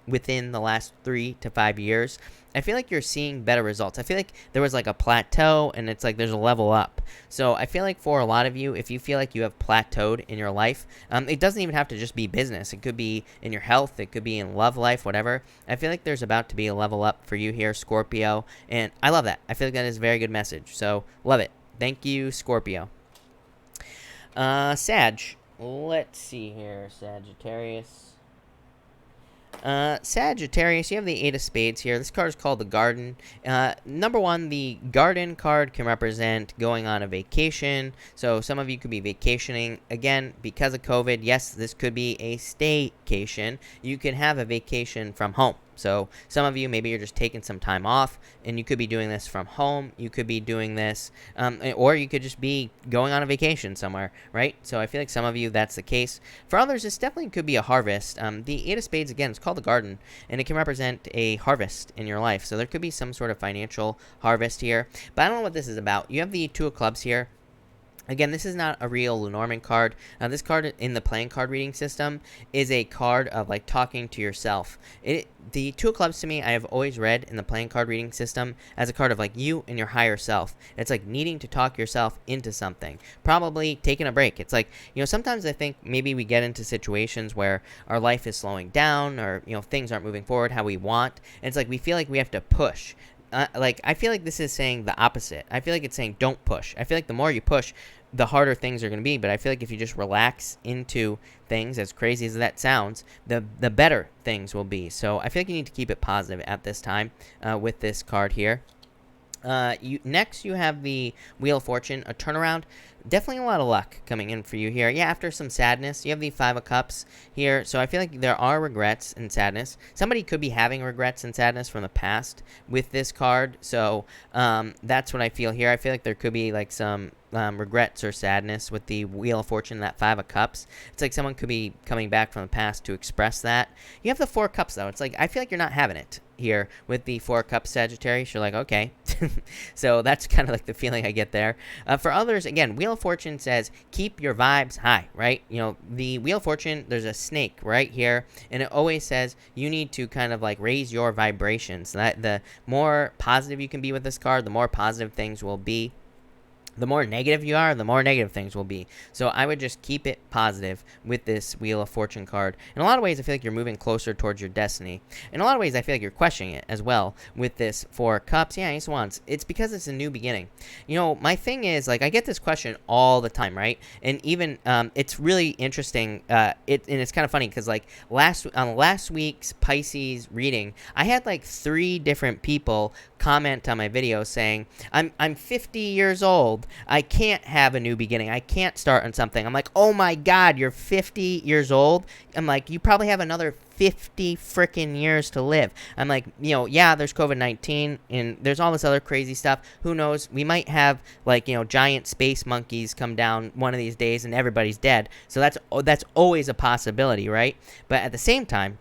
Speaker 1: within the last 3 to 5 years, I feel like you're seeing better results. I feel like there was like a plateau, and it's like there's a level up. So I feel like for a lot of you, if you feel like you have plateaued in your life, it doesn't even have to just be business. It could be in your health. It could be in love life, whatever. I feel like there's about to be a level up for you here, Scorpio. And I love that. I feel like that is a very good message. So love it. Thank you, Scorpio. Sag. Let's see here, Sagittarius. Sagittarius, you have the Eight of Spades here. This card is called the Garden. Number one, the Garden card can represent going on a vacation. So some of you could be vacationing. Again, because of COVID, yes, this could be a staycation. You can have a vacation from home. So some of you, maybe you're just taking some time off, and you could be doing this from home. You could be doing this, or you could just be going on a vacation somewhere, right? So I feel like some of you, that's the case. For others, this definitely could be a harvest. The Eight of Spades, again, it's called the Garden, and it can represent a harvest in your life. So there could be some sort of financial harvest here, but I don't know what this is about. You have the Two of Clubs here. Again, this is not a real Lenormand card. This card in the playing card reading system is a card of like talking to yourself. The Two of Clubs to me, I have always read in the playing card reading system as a card of like you and your higher self. It's like needing to talk yourself into something. Probably taking a break. It's like, sometimes I think maybe we get into situations where our life is slowing down or, things aren't moving forward how we want. And it's like we feel like we have to push. I feel like this is saying the opposite. I feel like it's saying don't push. I feel like the more you push, the harder things are going to be. But I feel like if you just relax into things, as crazy as that sounds, the better things will be. So I feel like you need to keep it positive at this time with this card here. Next, you have the Wheel of Fortune, a turnaround. Definitely a lot of luck coming in for you here. Yeah, after some sadness, you have the Five of Cups here. So I feel like there are regrets and sadness. Somebody could be having regrets and sadness from the past with this card. So that's what I feel here. I feel like there could be like some regrets or sadness with the Wheel of Fortune, that Five of Cups. It's like someone could be coming back from the past to express that. You have the Four of Cups, though. It's like I feel like you're not having it here with the Four of Cups Sagittarius. You're like, okay. So that's kind of like the feeling I get there. For others, again, Wheel of Fortune says keep your vibes high, right? The Wheel of Fortune, there's a snake right here, and it always says you need to kind of like raise your vibrations. That the more positive you can be with this card, the more positive things will be. The more negative you are, the more negative things will be. So I would just keep it positive with this Wheel of Fortune card. In a lot of ways, I feel like you're moving closer towards your destiny. In a lot of ways, I feel like you're questioning it as well with this Four of Cups. Yeah, Ace of Wands. It's because it's a new beginning. My thing is, like, I get this question all the time, right? And even, it's really interesting. And it's kind of funny because, like, on last week's Pisces reading, I had, like, 3 different people comment on my video saying, I'm 50 years old. I can't have a new beginning. I can't start on something. I'm like, oh my God, you're 50 years old? I'm like, you probably have another 50 freaking years to live. I'm like, yeah, there's COVID-19 and there's all this other crazy stuff. Who knows? We might have like, giant space monkeys come down one of these days and everybody's dead. So that's always a possibility, right? But at the same time,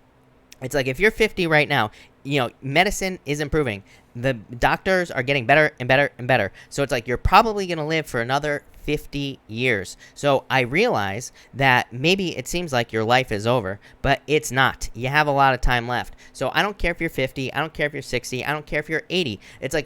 Speaker 1: it's like if you're 50 right now, medicine is improving. The doctors are getting better and better and better. So it's like you're probably going to live for another 50 years. So I realize that maybe it seems like your life is over, but it's not. You have a lot of time left. So I don't care if you're 50. I don't care if you're 60. I don't care if you're 80. It's like,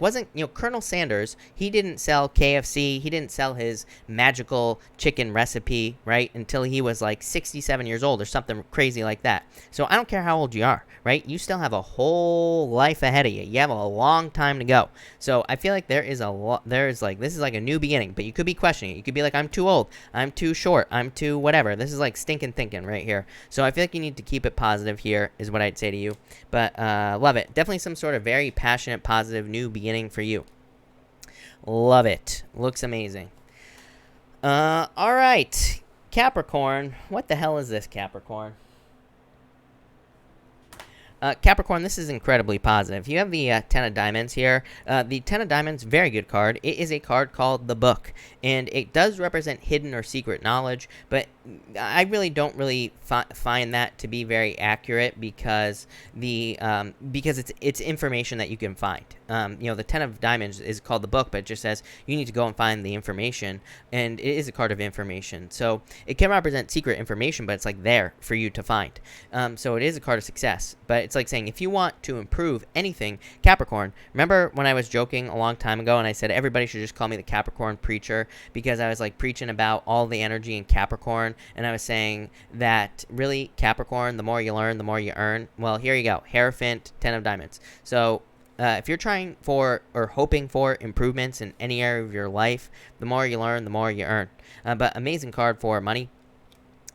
Speaker 1: Colonel Sanders, he didn't sell KFC. He didn't sell his magical chicken recipe, right, until he was like 67 years old or something crazy like that. So I don't care how old you are, right? You still have a whole life ahead of you. You have a long time to go. So I feel like this is like a new beginning, but you could be questioning it. You could be like, I'm too old, I'm too short, I'm too whatever. This is like stinking thinking right here. So I feel like you need to keep it positive here is what I'd say to you. But love it. Definitely some sort of very passionate, positive new beginning for you. Love it. Looks amazing. All right, Capricorn. What the hell is this, Capricorn? Capricorn, this is incredibly positive. You have the 10 of Diamonds here. The 10 of Diamonds, very good card. It is a card called the Book, and it does represent hidden or secret knowledge, but I really don't find that to be very accurate because it's information that you can find. The 10 of Diamonds is called the Book, but it just says you need to go and find the information, and it is a card of information. So it can represent secret information, but it's like there for you to find. So it is a card of success, but it's like saying if you want to improve anything, Capricorn. Remember when I was joking a long time ago and I said everybody should just call me the Capricorn preacher because I was like preaching about all the energy in Capricorn, and I was saying that really Capricorn, the more you learn, the more you earn. Well, here you go. Hierophant, 10 of Diamonds. So if you're trying for or hoping for improvements in any area of your life, the more you learn, the more you earn. But amazing card for money.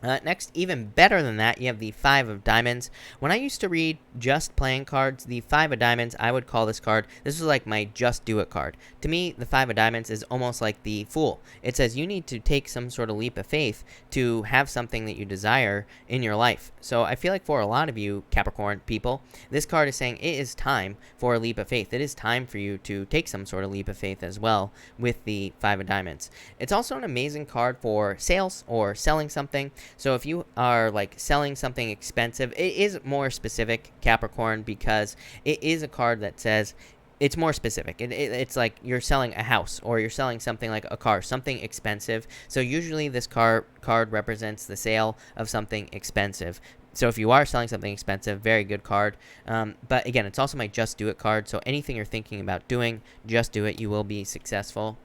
Speaker 1: Next, even better than that, you have the Five of Diamonds. When I used to read just playing cards, the Five of Diamonds, I would call this card, this was like my just do it card. To me, the Five of Diamonds is almost like the Fool. It says you need to take some sort of leap of faith to have something that you desire in your life. So I feel like for a lot of you Capricorn people, this card is saying it is time for a leap of faith. It is time for you to take some sort of leap of faith as well with the Five of Diamonds. It's also an amazing card for sales or selling something. So if you are like selling something expensive, it is more specific, Capricorn, because it is a card that says it's more specific. It's like you're selling a house or you're selling something like a car, something expensive. So usually this card represents the sale of something expensive. So if you are selling something expensive, very good card. But again, it's also my just do it card. So anything you're thinking about doing, just do it. You will be successful.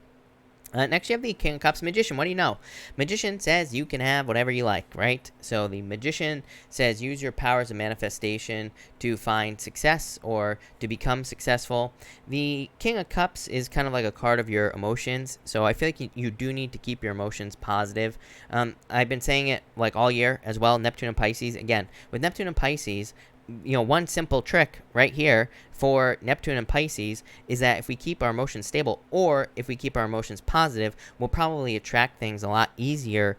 Speaker 1: Next, you have the King of Cups Magician. What do you know? Magician says you can have whatever you like, right? So the Magician says use your powers of manifestation to find success or to become successful. The King of Cups is kind of like a card of your emotions. So I feel like you do need to keep your emotions positive. I've been saying it like all year as well. Neptune and Pisces. Again, with Neptune and Pisces, one simple trick right here for Neptune and Pisces is that if we keep our emotions stable or if we keep our emotions positive, we'll probably attract things a lot easier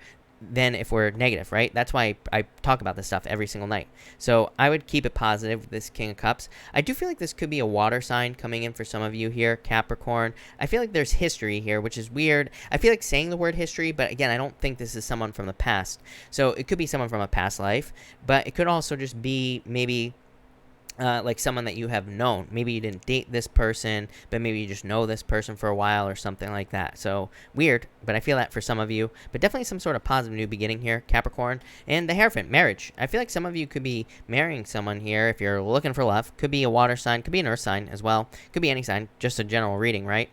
Speaker 1: than if we're negative, right? That's why I talk about this stuff every single night. So I would keep it positive with this King of Cups. I do feel like this could be a water sign coming in for some of you here, Capricorn. I feel like there's history here, which is weird. I feel like saying the word history, but again, I don't think this is someone from the past. So it could be someone from a past life, but it could also just be maybe like someone that you have known. Maybe you didn't date this person, but maybe you just know this person for a while or something like that. So weird, but I feel that for some of you. But definitely some sort of positive new beginning here, Capricorn. And the Hierophant, marriage. I feel like some of you could be marrying someone here if you're looking for love. Could be a water sign, could be an earth sign as well. Could be any sign, just a general reading, right?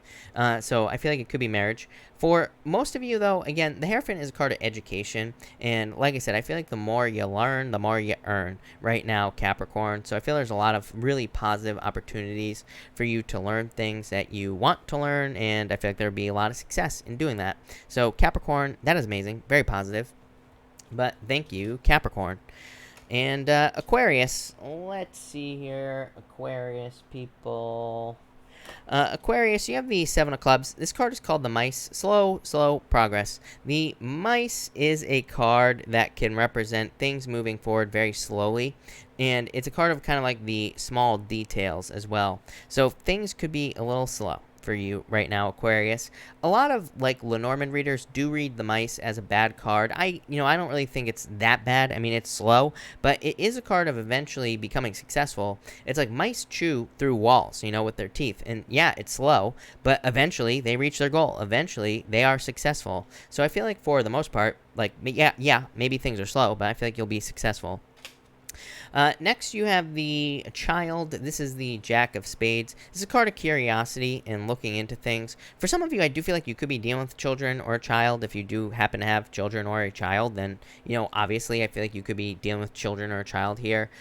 Speaker 1: So I feel like it could be marriage. For most of you, though, again, the Hierophant is a card of education. And like I said, I feel like the more you learn, the more you earn right now, Capricorn. So I feel there's a lot of really positive opportunities for you to learn things that you want to learn. And I feel like there would be a lot of success in doing that. So Capricorn, that is amazing. Very positive. But thank you, Capricorn. And Aquarius, let's see here. Aquarius people. Aquarius, you have the Seven of Clubs. This card is called the Mice. Slow progress. The Mice is a card that can represent things moving forward very slowly. And it's a card of kind of like the small details as well. So things could be a little slow for you right now, Aquarius. A lot of like Lenormand readers do read the Mice as a bad card. I don't really think it's that bad. I mean, it's slow, but it is a card of eventually becoming successful. It's like mice chew through walls, with their teeth. And yeah, it's slow, but eventually they reach their goal. Eventually they are successful. So I feel like for the most part, like, yeah, maybe things are slow, but I feel like you'll be successful. Next, you have the Child. This is the Jack of Spades. This is a card of curiosity and looking into things. For some of you, I do feel like you could be dealing with children or a child. If you do happen to have children or a child, then, obviously, I feel like you could be dealing with children or a child here.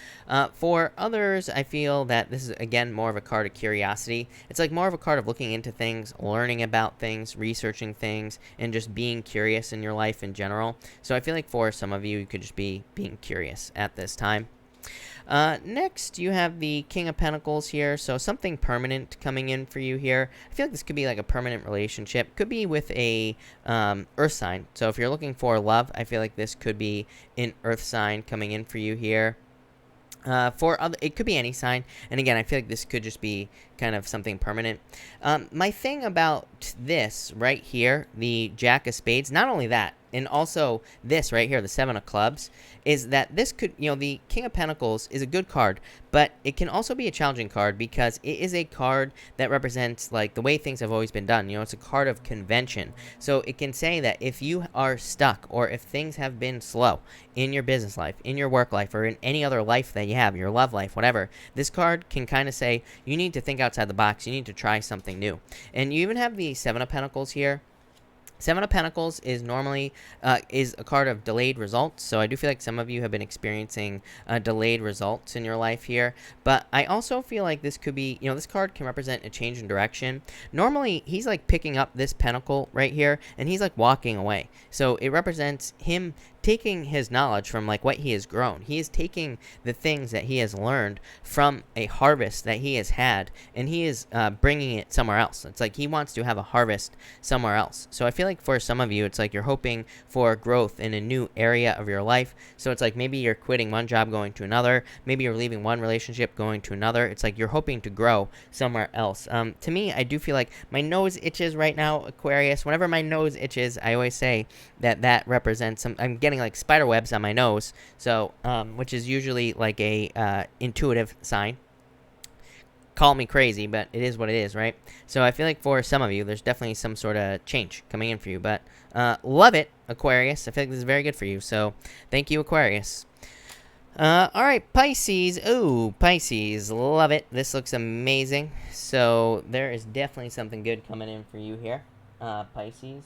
Speaker 1: For others, I feel that this is, again, more of a card of curiosity. It's like more of a card of looking into things, learning about things, researching things, and just being curious in your life in general. So I feel like for some of you, you could just be being curious at this time. Next, you have the King of Pentacles here, so something permanent coming in for you here. I feel like this could be like a permanent relationship. Could be with a earth sign. So if you're looking for love, I feel like this could be an earth sign coming in for you here. It could be any sign, and again, I feel like this could just be kind of something permanent. My thing about this right here, the Jack of Spades, not only that, and also this right here, the Seven of Clubs, is that this could, the King of Pentacles is a good card, but it can also be a challenging card because it is a card that represents, like, the way things have always been done. It's a card of convention. So it can say that if you are stuck or if things have been slow in your business life, in your work life, or in any other life that you have, your love life, whatever, this card can kind of say you need to think outside the box. You need to try something new. And you even have the Seven of Pentacles here. Seven of Pentacles is normally is a card of delayed results, so I do feel like some of you have been experiencing delayed results in your life here, but I also feel like this could be, this card can represent a change in direction. Normally, he's like picking up this pentacle right here, and he's like walking away, so it represents him taking his knowledge from like what he has grown. He is taking the things that he has learned from a harvest that he has had, and he is bringing it somewhere else. It's like he wants to have a harvest somewhere else. So I feel like for some of you, it's like you're hoping for growth in a new area of your life. So it's like maybe you're quitting one job, going to another. Maybe you're leaving one relationship, going to another. It's like you're hoping to grow somewhere else. To me, I do feel like my nose itches right now, Aquarius. Whenever my nose itches, I always say that represents some. I'm getting like spider webs on my nose, so which is usually like a intuitive sign. Call me crazy, but it is what it is, right? So I feel like for some of you, there's definitely some sort of change coming in for you, but love it, Aquarius. I feel like this is very good for you, so thank you, Aquarius. All right, Pisces. Ooh, Pisces, love it. This looks amazing. So there is definitely something good coming in for you here, Pisces.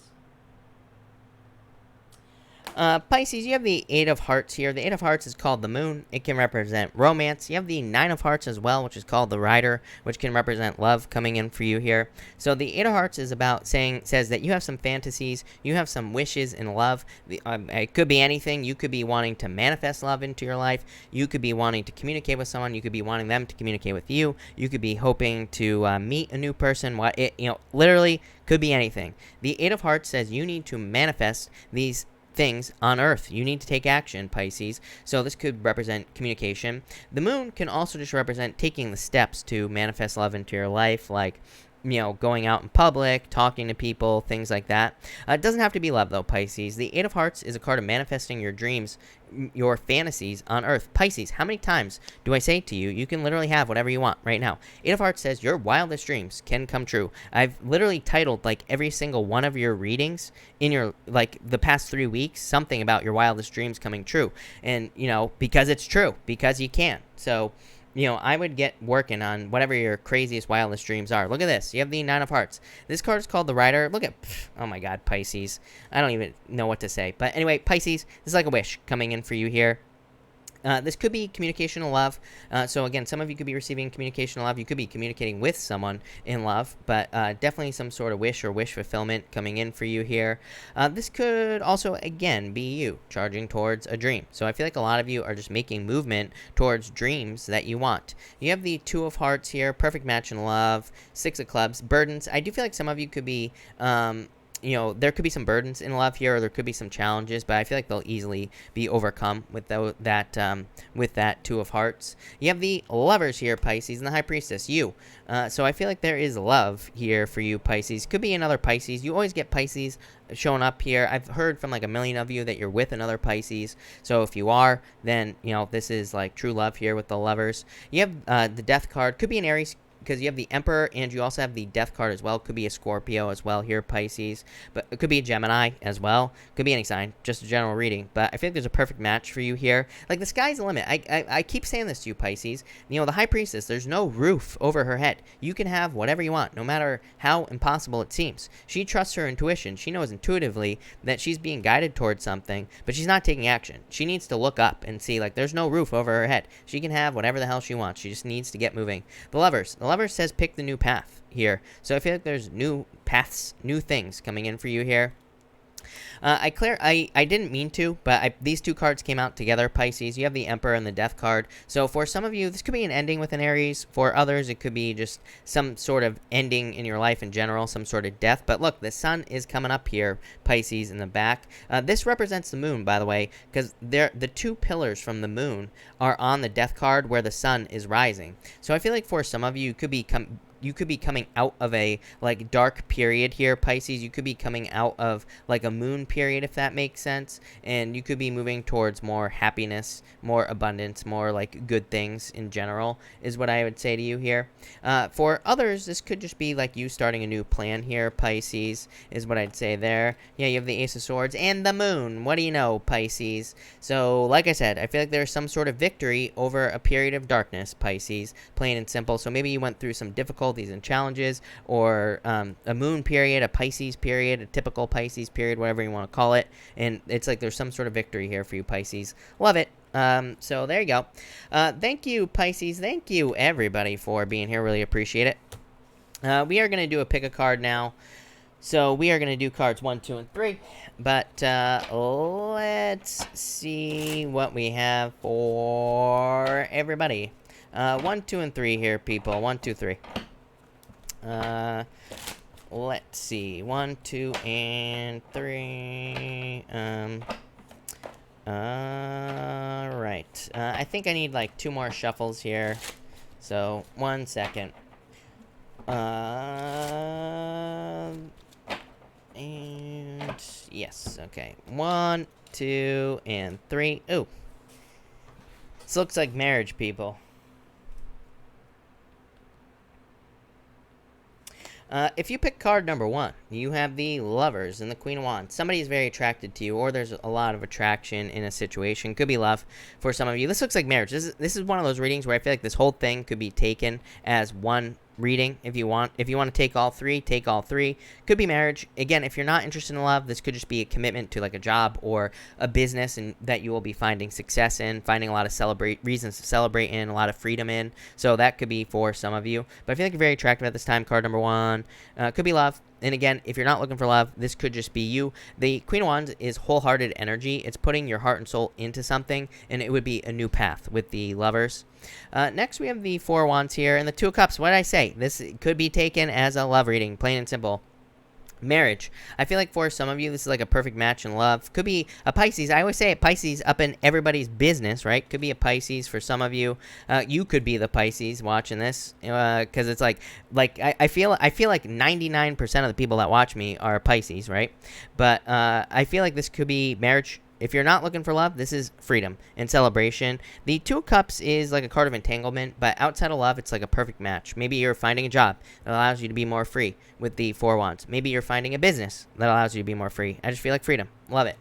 Speaker 1: Pisces, you have the Eight of Hearts here. The Eight of Hearts is called the Moon. It can represent romance. You have the Nine of Hearts as well, which is called the Rider, which can represent love coming in for you here. So the Eight of Hearts is about says that you have some fantasies, you have some wishes in love. It could be anything. You could be wanting to manifest love into your life. You could be wanting to communicate with someone. You could be wanting them to communicate with you. You could be hoping to meet a new person. Literally could be anything. The Eight of Hearts says you need to manifest these things on Earth. You need to take action, Pisces. So this could represent communication. The Moon can also just represent taking the steps to manifest love into your life, like going out in public, talking to people, things like that. It doesn't have to be love, though, Pisces. The Eight of Hearts is a card of manifesting your dreams, your fantasies on Earth. Pisces, how many times do I say to you, you can literally have whatever you want right now? Eight of Hearts says your wildest dreams can come true. I've literally titled, like, every single one of your readings in your, like, the past 3 weeks, something about your wildest dreams coming true. And, because it's true, because you can. So I would get working on whatever your craziest, wildest dreams are. Look at this. You have the Nine of Hearts. This card is called the Rider. Look at, oh my God, Pisces. I don't even know what to say. But anyway, Pisces, this is like a wish coming in for you here. This could be communication of love. So again, some of you could be receiving communication of love. You could be communicating with someone in love, but definitely some sort of wish or wish fulfillment coming in for you here. This could also, again, be you charging towards a dream. So I feel like a lot of you are just making movement towards dreams that you want. You have the Two of Hearts here, perfect match in love, Six of Clubs, burdens. I do feel like some of you could be there could be some burdens in love here, or there could be some challenges, but I feel like they'll easily be overcome with that Two of Hearts. You have the Lovers here, Pisces, and the High Priestess, you. So I feel like there is love here for you, Pisces. Could be another Pisces. You always get Pisces showing up here. I've heard from like a million of you that you're with another Pisces. So if you are, then, this is like true love here with the Lovers. You have the Death card. Could be an Aries, because you have the Emperor, and you also have the Death card as well. Could be a Scorpio as well here, Pisces. But it could be a Gemini as well. Could be any sign, just a general reading. But I feel like there's a perfect match for you here. Like, the sky's the limit. I keep saying this to you, Pisces. The High Priestess, there's no roof over her head. You can have whatever you want, no matter how impossible it seems. She trusts her intuition. She knows intuitively that she's being guided towards something, but she's not taking action. She needs to look up and see, like, there's no roof over her head. She can have whatever the hell she wants. She just needs to get moving. The Lovers. The Lovers says pick the new path here. So I feel like there's new paths, new things coming in for you here. I didn't mean to, but these two cards came out together, Pisces. You have the Emperor and the Death card. So for some of you, this could be an ending with an Aries. For others, it could be just some sort of ending in your life in general, some sort of death. But look, the sun is coming up here, Pisces, in the back. This represents the moon, by the way, because the two pillars from the moon are on the Death card where the sun is rising. So I feel like for some of you, you could be coming out of a like dark period here, Pisces. You could be coming out of like a moon period, if that makes sense, and you could be moving towards more happiness, more abundance, more like good things in general, is what I would say to you here. For others, this could just be like you starting a new plan here, Pisces, is what I'd say there. Yeah, you have the Ace of Swords and the moon. What do you know, Pisces? So like I said, I feel like there's some sort of victory over a period of darkness, Pisces, plain and simple. So maybe you went through some difficulties and challenges, or a moon period, a Pisces period, a typical Pisces period, whatever you want to call it, and it's like there's some sort of victory here for you, Pisces. Love it. So there you go. Thank you, Pisces. Thank you, everybody, for being here. Really appreciate it. We are going to do a pick a card now. So we are going to do cards 1, 2, and 3. But let's see what we have for everybody. 1, 2, and 3 here, people. 1, 2, 3. Let's see. 1, 2, and 3. Alright. I think I need like 2 more shuffles here. So, 1 second. And yes, okay. 1, 2, and 3. Ooh. This looks like marriage, people. If you pick card number 1, you have the Lovers and the Queen of Wands. Somebody is very attracted to you, or there's a lot of attraction in a situation. Could be love for some of you. This looks like marriage. This is one of those readings where I feel like this whole thing could be taken as one reading. If you want to take all 3, take all 3. Could be marriage. Again, if you're not interested in love, this could just be a commitment to like a job or a business, and that you will be finding success in, finding a lot of reasons to celebrate in, a lot of freedom in. So that could be for some of you. But I feel like you're very attractive at this time. Card number 1 could be love. And again, if you're not looking for love, this could just be you. The Queen of Wands is wholehearted energy. It's putting your heart and soul into something, and it would be a new path with the Lovers. Next, we have the 4 of Wands here, and the 2 of Cups. What did I say? This could be taken as a love reading, plain and simple. Marriage. I feel like for some of you, this is like a perfect match in love. Could be a Pisces. I always say a Pisces up in everybody's business, right? Could be a Pisces for some of you. You could be the Pisces watching this, because it's like I feel like 99% of the people that watch me are Pisces, right? But I feel like this could be marriage. If you're not looking for love, this is freedom and celebration. The 2 of Cups is like a card of entanglement, but outside of love, it's like a perfect match. Maybe you're finding a job that allows you to be more free with the 4 of Wands. Maybe you're finding a business that allows you to be more free. I just feel like freedom. Love it.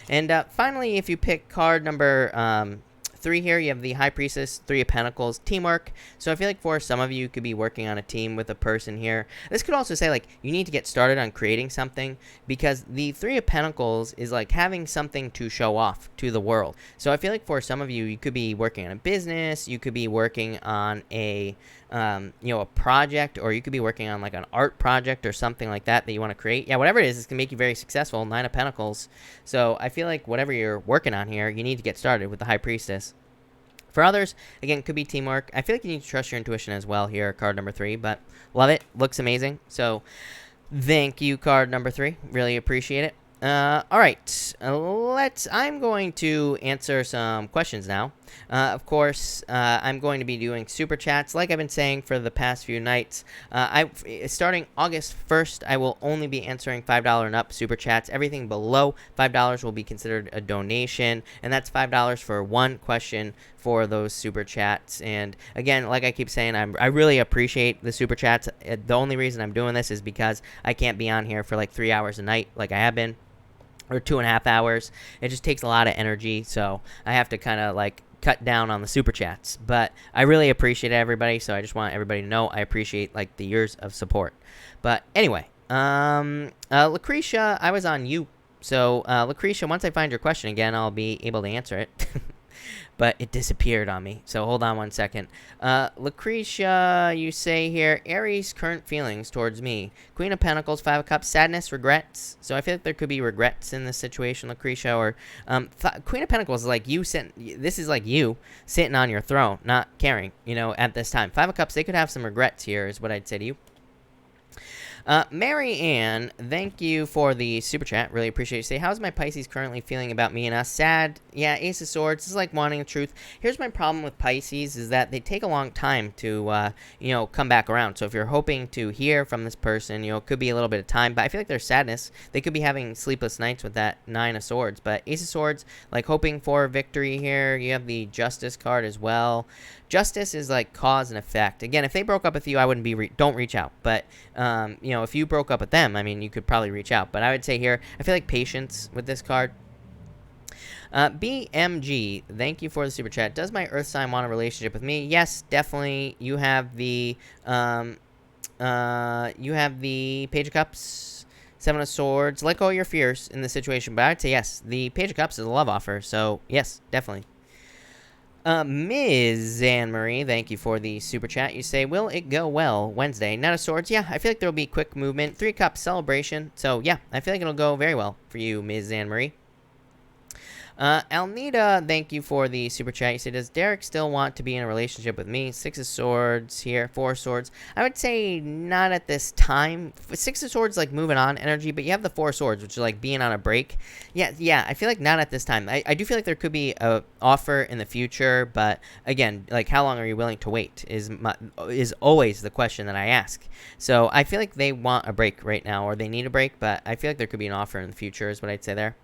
Speaker 1: And finally, if you pick card number 3 here, you have the High Priestess, 3 of Pentacles, teamwork. So I feel like for some of you, could be working on a team with a person here. This could also say like you need to get started on creating something, because the 3 of Pentacles is like having something to show off to the world. So I feel like for some of you, you could be working on a business, you could be working on a a project, or you could be working on like an art project or something like that you want to create. Yeah, whatever it is, it's gonna make you very successful. 9 of Pentacles. So I feel like whatever you're working on here, you need to get started with the High Priestess. For others, again, could be teamwork. I feel like you need to trust your intuition as well here, card number 3, but love it. Looks amazing. So thank you, card number 3. Really appreciate it. All right, I'm going to answer some questions now. Of course, I'm going to be doing super chats, like I've been saying for the past few nights. Starting August 1st, I will only be answering $5 and up super chats. Everything below $5 will be considered a donation, and that's $5 for one question for those super chats. And again, like I keep saying, I really appreciate the super chats. The only reason I'm doing this is because I can't be on here for like 3 hours a night like I have been, or 2.5 hours. It just takes a lot of energy, so I have to kind of like cut down on the super chats. But I really appreciate everybody, so I just want everybody to know I appreciate like the years of support. But anyway, Lucretia, I was on you. So Lucretia, once I find your question again, I'll be able to answer it. But it disappeared on me, so hold on 1 second. Lucretia, you say here, Aries' current feelings towards me. Queen of Pentacles, 5 of Cups, sadness, regrets. So I feel like there could be regrets in this situation, Lucretia. Or Queen of Pentacles is like you this is like you sitting on your throne, not caring, at this time. 5 of Cups, they could have some regrets here, is what I'd say to you. Mary Ann, thank you for the super chat. Really appreciate it. Say, how's my Pisces currently feeling about me and us? Sad. Yeah, Ace of Swords. This is like wanting the truth. Here's my problem with Pisces is that they take a long time to, come back around. So if you're hoping to hear from this person, it could be a little bit of time. But I feel like there's sadness. They could be having sleepless nights with that 9 of Swords. But Ace of Swords, like hoping for victory here. You have the Justice card as well. Justice is like cause and effect. Again, if they broke up with you, I wouldn't be don't reach out. But if you broke up with them, I mean, you could probably reach out. But I would say here, I feel like patience with this card. BMG, thank you for the super chat. Does my Earth sign want a relationship with me? Yes, definitely. You have the Page of Cups, 7 of Swords. Let go of your fears in this situation. But I'd say yes, the Page of Cups is a love offer. So yes, definitely. Ms. Anne-Marie, thank you for the super chat. You say, will it go well Wednesday? Knight of Swords, yeah, I feel like there will be quick movement. 3 Cups celebration. So, yeah, I feel like it'll go very well for you, Ms. Anne-Marie. Alnita, thank you for the super chat. You say, does Derek still want to be in a relationship with me? 6 of Swords here, 4 of Swords. I would say not at this time. 6 of Swords, like, moving on energy, but you have the 4 of Swords, which is, like, being on a break. Yeah, I feel like not at this time. I do feel like there could be a offer in the future, but, again, like, how long are you willing to wait is always the question that I ask. So, I feel like they want a break right now, or they need a break, but I feel like there could be an offer in the future is what I'd say there.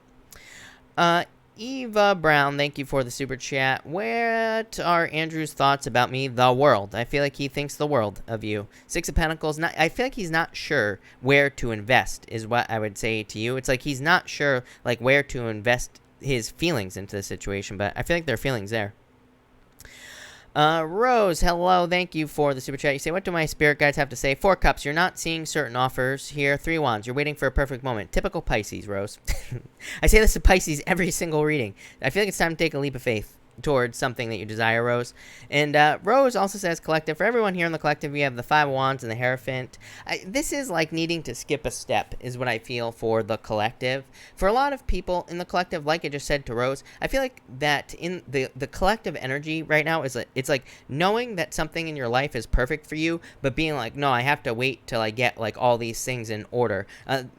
Speaker 1: Eva Brown, thank you for the super chat. What are Andrew's thoughts about me? The world. I feel like he thinks the world of you. 6 of Pentacles. I feel like he's not sure where to invest is what I would say to you. It's like he's not sure like where to invest his feelings into the situation, but I feel like there are feelings there. Rose, hello. Thank you for the super chat. You say, what do my spirit guides have to say? 4 Cups. You're not seeing certain offers here. 3 Wands. You're waiting for a perfect moment. Typical Pisces, Rose. I say this to Pisces every single reading. I feel like it's time to take a leap of faith towards something that you desire, Rose. And Rose also says collective. For everyone here in the collective, we have the 5 of Wands and the Hierophant. This is like needing to skip a step is what I feel for the collective. For a lot of people in the collective, like I just said to Rose, I feel like that in the collective energy right now is like, it's like knowing that something in your life is perfect for you, but being like, no, I have to wait till I get like all these things in order.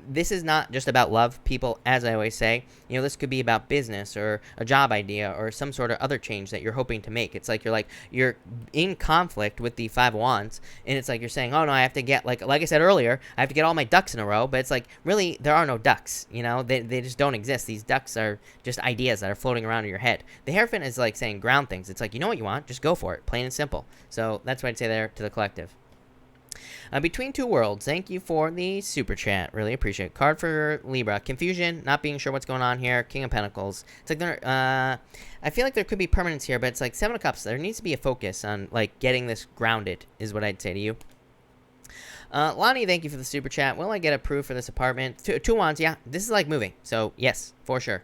Speaker 1: This is not just about love, people, as I always say. You know, this could be about business or a job idea or some sort of other change that you're hoping to make. It's like you're in conflict with the 5 of Wands, and it's like you're saying, oh no, I have to get like I said earlier, I have to get all my ducks in a row, but it's like really there are no ducks, you know, they just don't exist. These ducks are just ideas that are floating around in your head. The Hierophant is like saying ground things. It's like, you know what you want, just go for it, plain and simple. So that's what I'd say there to the collective. Between Two Worlds, thank you for the super chat. Really appreciate it. Card for Libra. Confusion, not being sure what's going on here. King of Pentacles. It's like I feel like there could be permanence here, but it's like 7 of Cups. There needs to be a focus on like getting this grounded is what I'd say to you. Lonnie, thank you for the super chat. Will I get approved for this apartment? 2 Wands, yeah. This is like moving. So, yes, for sure.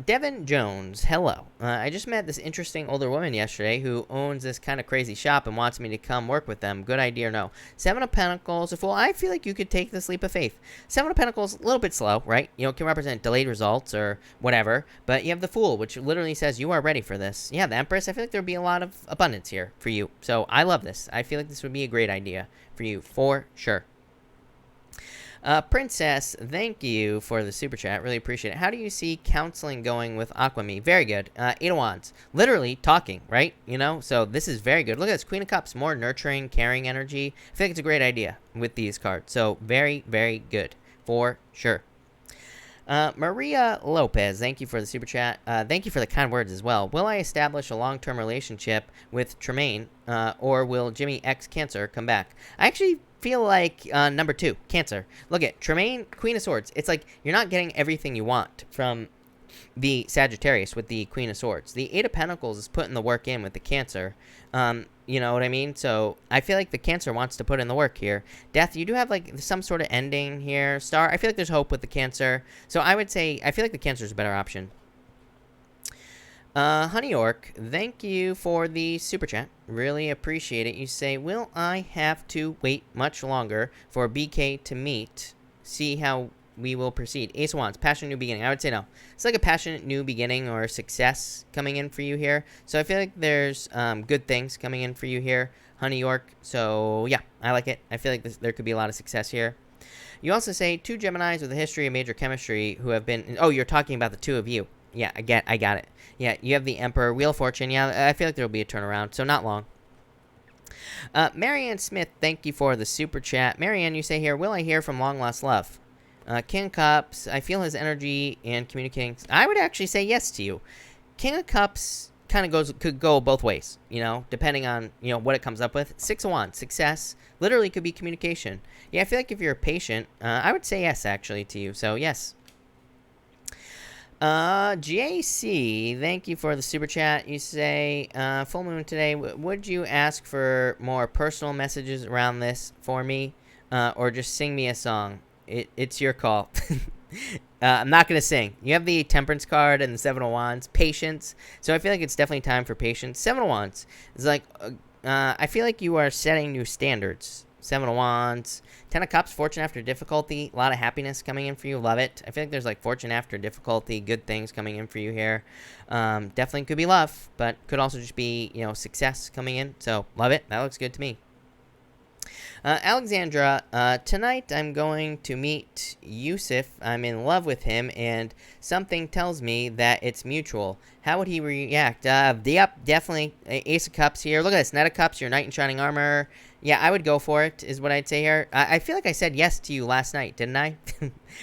Speaker 1: Devin Jones, hello. I just met this interesting older woman yesterday who owns this kind of crazy shop and wants me to come work with them. Good idea or no? 7 of Pentacles, a Fool. I feel like you could take this leap of faith. 7 of Pentacles, a little bit slow, right? You know, it can represent delayed results or whatever. But you have the Fool, which literally says you are ready for this. Yeah, the Empress, I feel like there would be a lot of abundance here for you. So I love this. I feel like this would be a great idea for you, for sure. Princess, thank you for the super chat. Really appreciate it. How do you see counseling going with Aquami? Very good. 8 of Wands. Literally talking, right? You know, so this is very good. Look at this. Queen of Cups. More nurturing, caring energy. I feel like it's a great idea with these cards. So very, very good. For sure. Maria Lopez, thank you for the super chat. Thank you for the kind words as well. Will I establish a long-term relationship with Tremaine, or will Jimmy X Cancer come back? I actually feel like number 2, Cancer. Look at Tremaine, Queen of Swords. It's like you're not getting everything you want from the Sagittarius with the Queen of Swords. The 8 of Pentacles is putting the work in with the Cancer. You know what I mean? So I feel like the Cancer wants to put in the work here. Death, you do have like some sort of ending here. Star, I feel like there's hope with the Cancer. So I would say I feel like the Cancer is a better option. Honey Orc, thank you for the super chat. Really appreciate it. You say, will I have to wait much longer for BK to meet? See how we will proceed. Ace of Wands, passionate new beginning. I would say no. It's like a passionate new beginning or success coming in for you here. So I feel like there's good things coming in for you here, Honey York. So yeah, I like it. I feel like there could be a lot of success here. You also say 2 Geminis with a history of major chemistry who have been... Oh, you're talking about the 2 of you. Yeah, I got it. Yeah, you have the Emperor, Wheel of Fortune. Yeah, I feel like there will be a turnaround, so not long. Marianne Smith, thank you for the super chat. Marianne, you say here, will I hear from Long Lost Love? King of Cups, I feel his energy and communicating. I would actually say yes to you. King of Cups kind of could go both ways, you know, depending on, you know, what it comes up with. 6 of Wands, success, literally could be communication. Yeah, I feel like if you're patient, I would say yes, actually, to you. So, yes. JC, thank you for the super chat. You say, full moon today. Would you ask for more personal messages around this for me, or just sing me a song? It's your call. I'm not gonna sing. You have the Temperance card and the Seven of Wands, patience. So I feel like it's definitely time for patience. Seven of Wands is like, I feel like you are setting new standards. Seven of Wands, Ten of Cups, fortune after difficulty. A lot of happiness coming in for you. Love it. I feel like there's like fortune after difficulty, good things coming in for you here. Definitely could be love, but could also just be, you know, success coming in. So love it. That looks good to me. Alexandra, tonight I'm going to meet Yusuf. I'm in love with him, and something tells me that it's mutual. How would he react? Yep, definitely. Ace of Cups here. Look at this. Knight of Cups, your knight in shining armor. Yeah, I would go for it, is what I'd say here. I feel like I said yes to you last night, didn't I?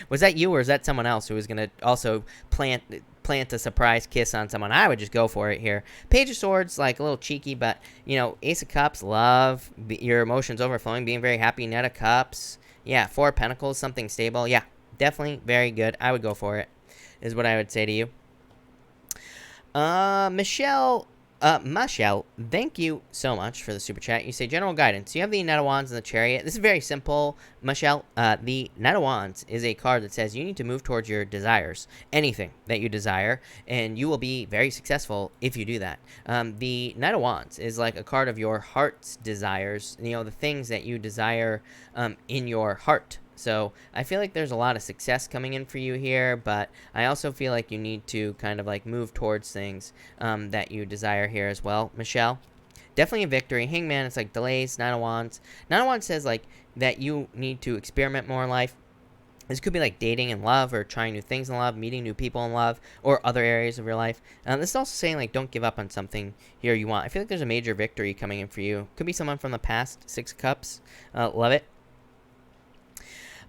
Speaker 1: Was that you, or is that someone else who was going to also plant a surprise kiss on someone? I would just go for it here. Page of Swords, like a little cheeky, but, you know, Ace of Cups, love, your emotions overflowing, being very happy. Knight of Cups, yeah, Four of Pentacles, something stable. Yeah, definitely very good. I would go for it, is what I would say to you. Michelle, thank you so much for the super chat. You say general guidance. You have the Knight of Wands and the Chariot. This is very simple, Michelle. The Knight of Wands is a card that says you need to move towards your desires, anything that you desire, and you will be very successful if you do that. The Knight of Wands is like a card of your heart's desires, you know, the things that you desire in your heart. So I feel like there's a lot of success coming in for you here, but I also feel like you need to kind of like move towards things that you desire here as well, Michelle. Definitely a victory. Hangman, it's like delays. Nine of Wands. Nine of Wands says like that you need to experiment more in life. This could be like dating and love, or trying new things in love, meeting new people in love, or other areas of your life. This is also saying like don't give up on something here you want. I feel like there's a major victory coming in for you. Could be someone from the past. Six of Cups. Love it.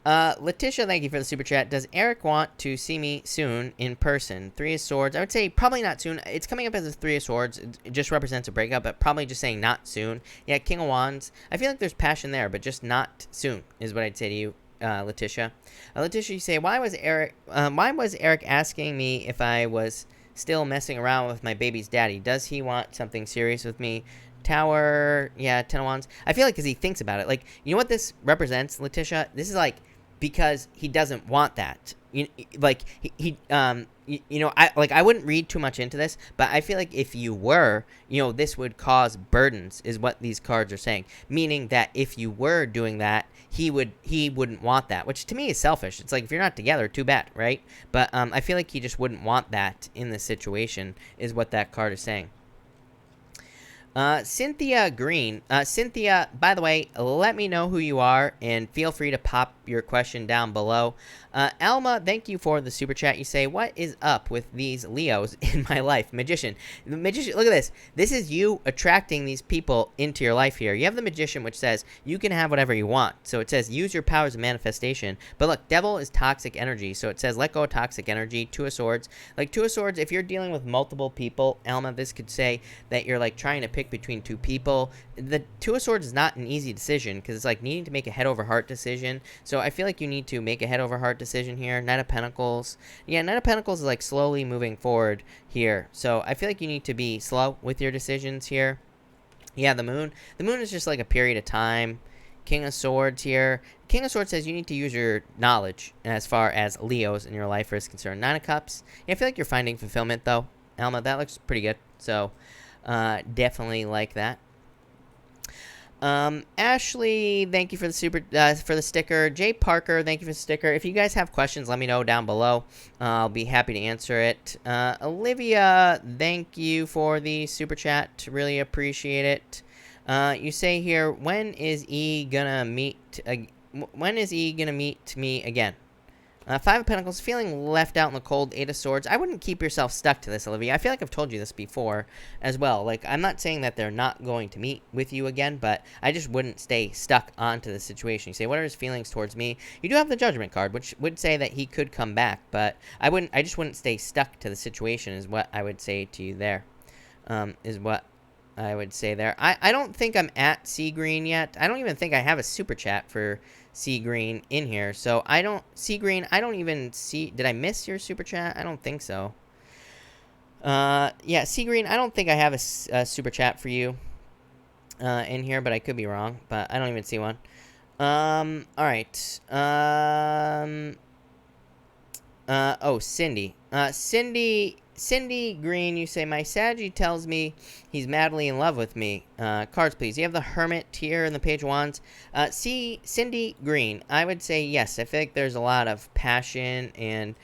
Speaker 1: Letitia, thank you for the super chat. Does Eric want to see me soon in person? Three of Swords. I would say probably not soon. It's coming up as a Three of Swords. It just represents a breakup, but probably just saying not soon. Yeah, King of Wands. I feel like there's passion there, but just not soon is what I'd say to you, Letitia. Letitia, you say, why was Eric asking me if I was still messing around with my baby's daddy? Does he want something serious with me? Tower, yeah, Ten of Wands. I feel like because he thinks about it. Like, you know what this represents, Letitia? This is like because he doesn't want that. You know, I wouldn't read too much into this, but I feel like if you were, you know, this would cause burdens, is what these cards are saying. Meaning that if you were doing that, he wouldn't want that, which to me is selfish. It's like, if you're not together, too bad, right? But I feel like he just wouldn't want that in this situation, is what that card is saying. Cynthia Green. Cynthia, by the way, let me know who you are, and feel free to pop your question down below. Alma, thank you for the super chat. You say, what is up with these Leos in my life? Magician. The Magician, look at this. This is you attracting these people into your life here. You have the Magician, which says you can have whatever you want. So it says use your powers of manifestation. But look, Devil is toxic energy. So it says let go of toxic energy. Two of Swords. Like Two of Swords, if you're dealing with multiple people, Alma, this could say that you're like trying to pick between two people. The Two of Swords is not an easy decision, because it's like needing to make a head over heart decision. So I feel like you need to make a head over heart decision here. Knight of Pentacles. Yeah, Knight of Pentacles is like slowly moving forward here. So I feel like you need to be slow with your decisions here. Yeah, the Moon. The Moon is just like a period of time. King of Swords here. King of Swords says you need to use your knowledge as far as Leos in your life is concerned. Nine of Cups. Yeah, I feel like you're finding fulfillment though, Alma. That looks pretty good. So definitely like that. Ashley, thank you for the sticker. Jay Parker, thank you for the sticker. If you guys have questions, let me know down below. I'll be happy to answer it. Olivia, thank you for the super chat. Really appreciate it. You say here, when is E gonna meet me again? Five of Pentacles, feeling left out in the cold. Eight of Swords. I wouldn't keep yourself stuck to this, Olivia. I feel like I've told you this before as well. Like, I'm not saying that they're not going to meet with you again, but I just wouldn't stay stuck onto the situation. You say, what are his feelings towards me? You do have the Judgment card, which would say that he could come back, but I just wouldn't stay stuck to the situation, is what I would say to you there. Is what I would say there. I don't think I'm at Sea Green yet. I don't even think I have a super chat for Sea Green in here. So Sea Green, I don't even see. Did I miss your super chat? I don't think so. Yeah, Sea Green, I don't think I have a super chat for you in here, but I could be wrong. But I don't even see one. All right. Oh, Cindy. Cindy Green, you say, my Saggy tells me he's madly in love with me. Cards, please. You have the Hermit here in the Page of Wands. Cindy Green, I would say yes. I feel like there's a lot of passion and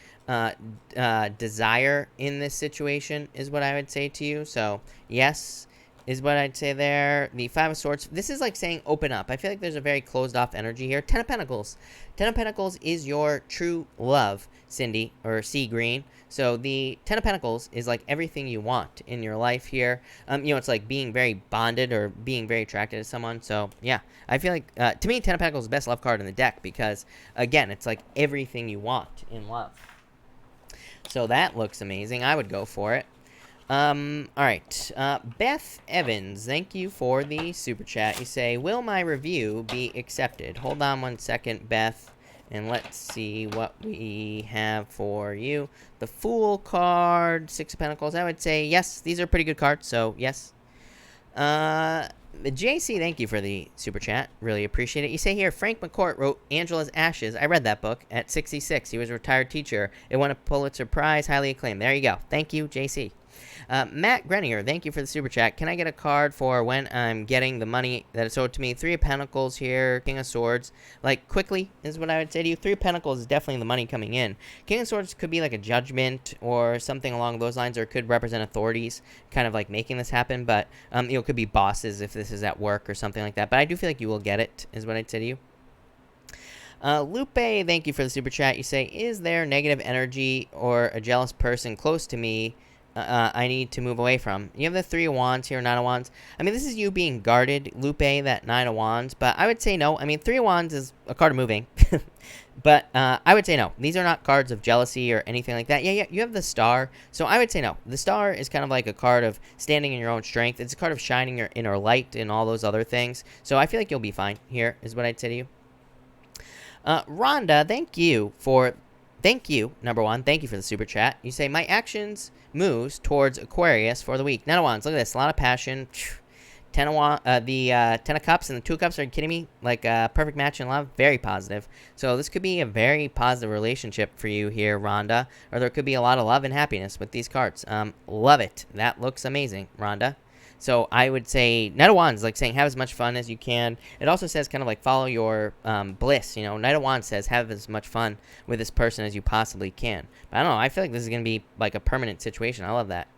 Speaker 1: desire in this situation is what I would say to you. So, yes is what I'd say there. The Five of Swords. This is like saying open up. I feel like there's a very closed off energy here. Ten of Pentacles. Ten of Pentacles is your true love, Cindy, or C Green. So the Ten of Pentacles is like everything you want in your life here. It's like being very bonded or being very attracted to someone. So yeah, I feel like, to me, Ten of Pentacles is the best love card in the deck because, again, it's like everything you want in love. So that looks amazing. I would go for it. Alright, Beth Evans, thank you for the super chat. You say, will my review be accepted? Hold on one second, Beth, and let's see what we have for you. The Fool card, Six of Pentacles, I would say yes, these are pretty good cards, so yes. JC, thank you for the super chat, really appreciate it. You say here, Frank McCourt wrote Angela's Ashes. I read that book at 66. He was a retired teacher. It won a Pulitzer Prize, highly acclaimed. There you go. Thank you, JC. Matt Grenier, thank you for the super chat. Can I get a card for when I'm getting the money that is owed to me? Three of Pentacles here, King of Swords. Like, quickly is what I would say to you. Three of Pentacles is definitely the money coming in. King of Swords could be like a judgment or something along those lines, or it could represent authorities kind of like making this happen. But, it could be bosses if this is at work or something like that. But I do feel like you will get it, is what I'd say to you. Lupe, thank you for the super chat. You say, is there negative energy or a jealous person close to me I need to move away from? You have the Three of Wands here, Nine of Wands. I mean, this is you being guarded, Lupe, that Nine of Wands. But I would say no. I mean, Three of Wands is a card of moving. But I would say no. These are not cards of jealousy or anything like that. Yeah, you have the Star. So I would say no. The Star is kind of like a card of standing in your own strength. It's a card of shining your inner light and all those other things. So I feel like you'll be fine here, is what I'd say to you. Rhonda, thank you, number one. Thank you for the super chat. You say, my actions moves towards Aquarius for the week. Nine of Wands. Look at this. A lot of passion. Ten of Cups and the Two of Cups. Are you kidding me? Like a perfect match in love. Very positive. So this could be a very positive relationship for you here, Rhonda. Or there could be a lot of love and happiness with these cards. Love it. That looks amazing, Rhonda. So I would say Knight of Wands, like saying have as much fun as you can. It also says kind of like follow your bliss. Knight of Wands says have as much fun with this person as you possibly can. But I don't know. I feel like this is going to be like a permanent situation. I love that.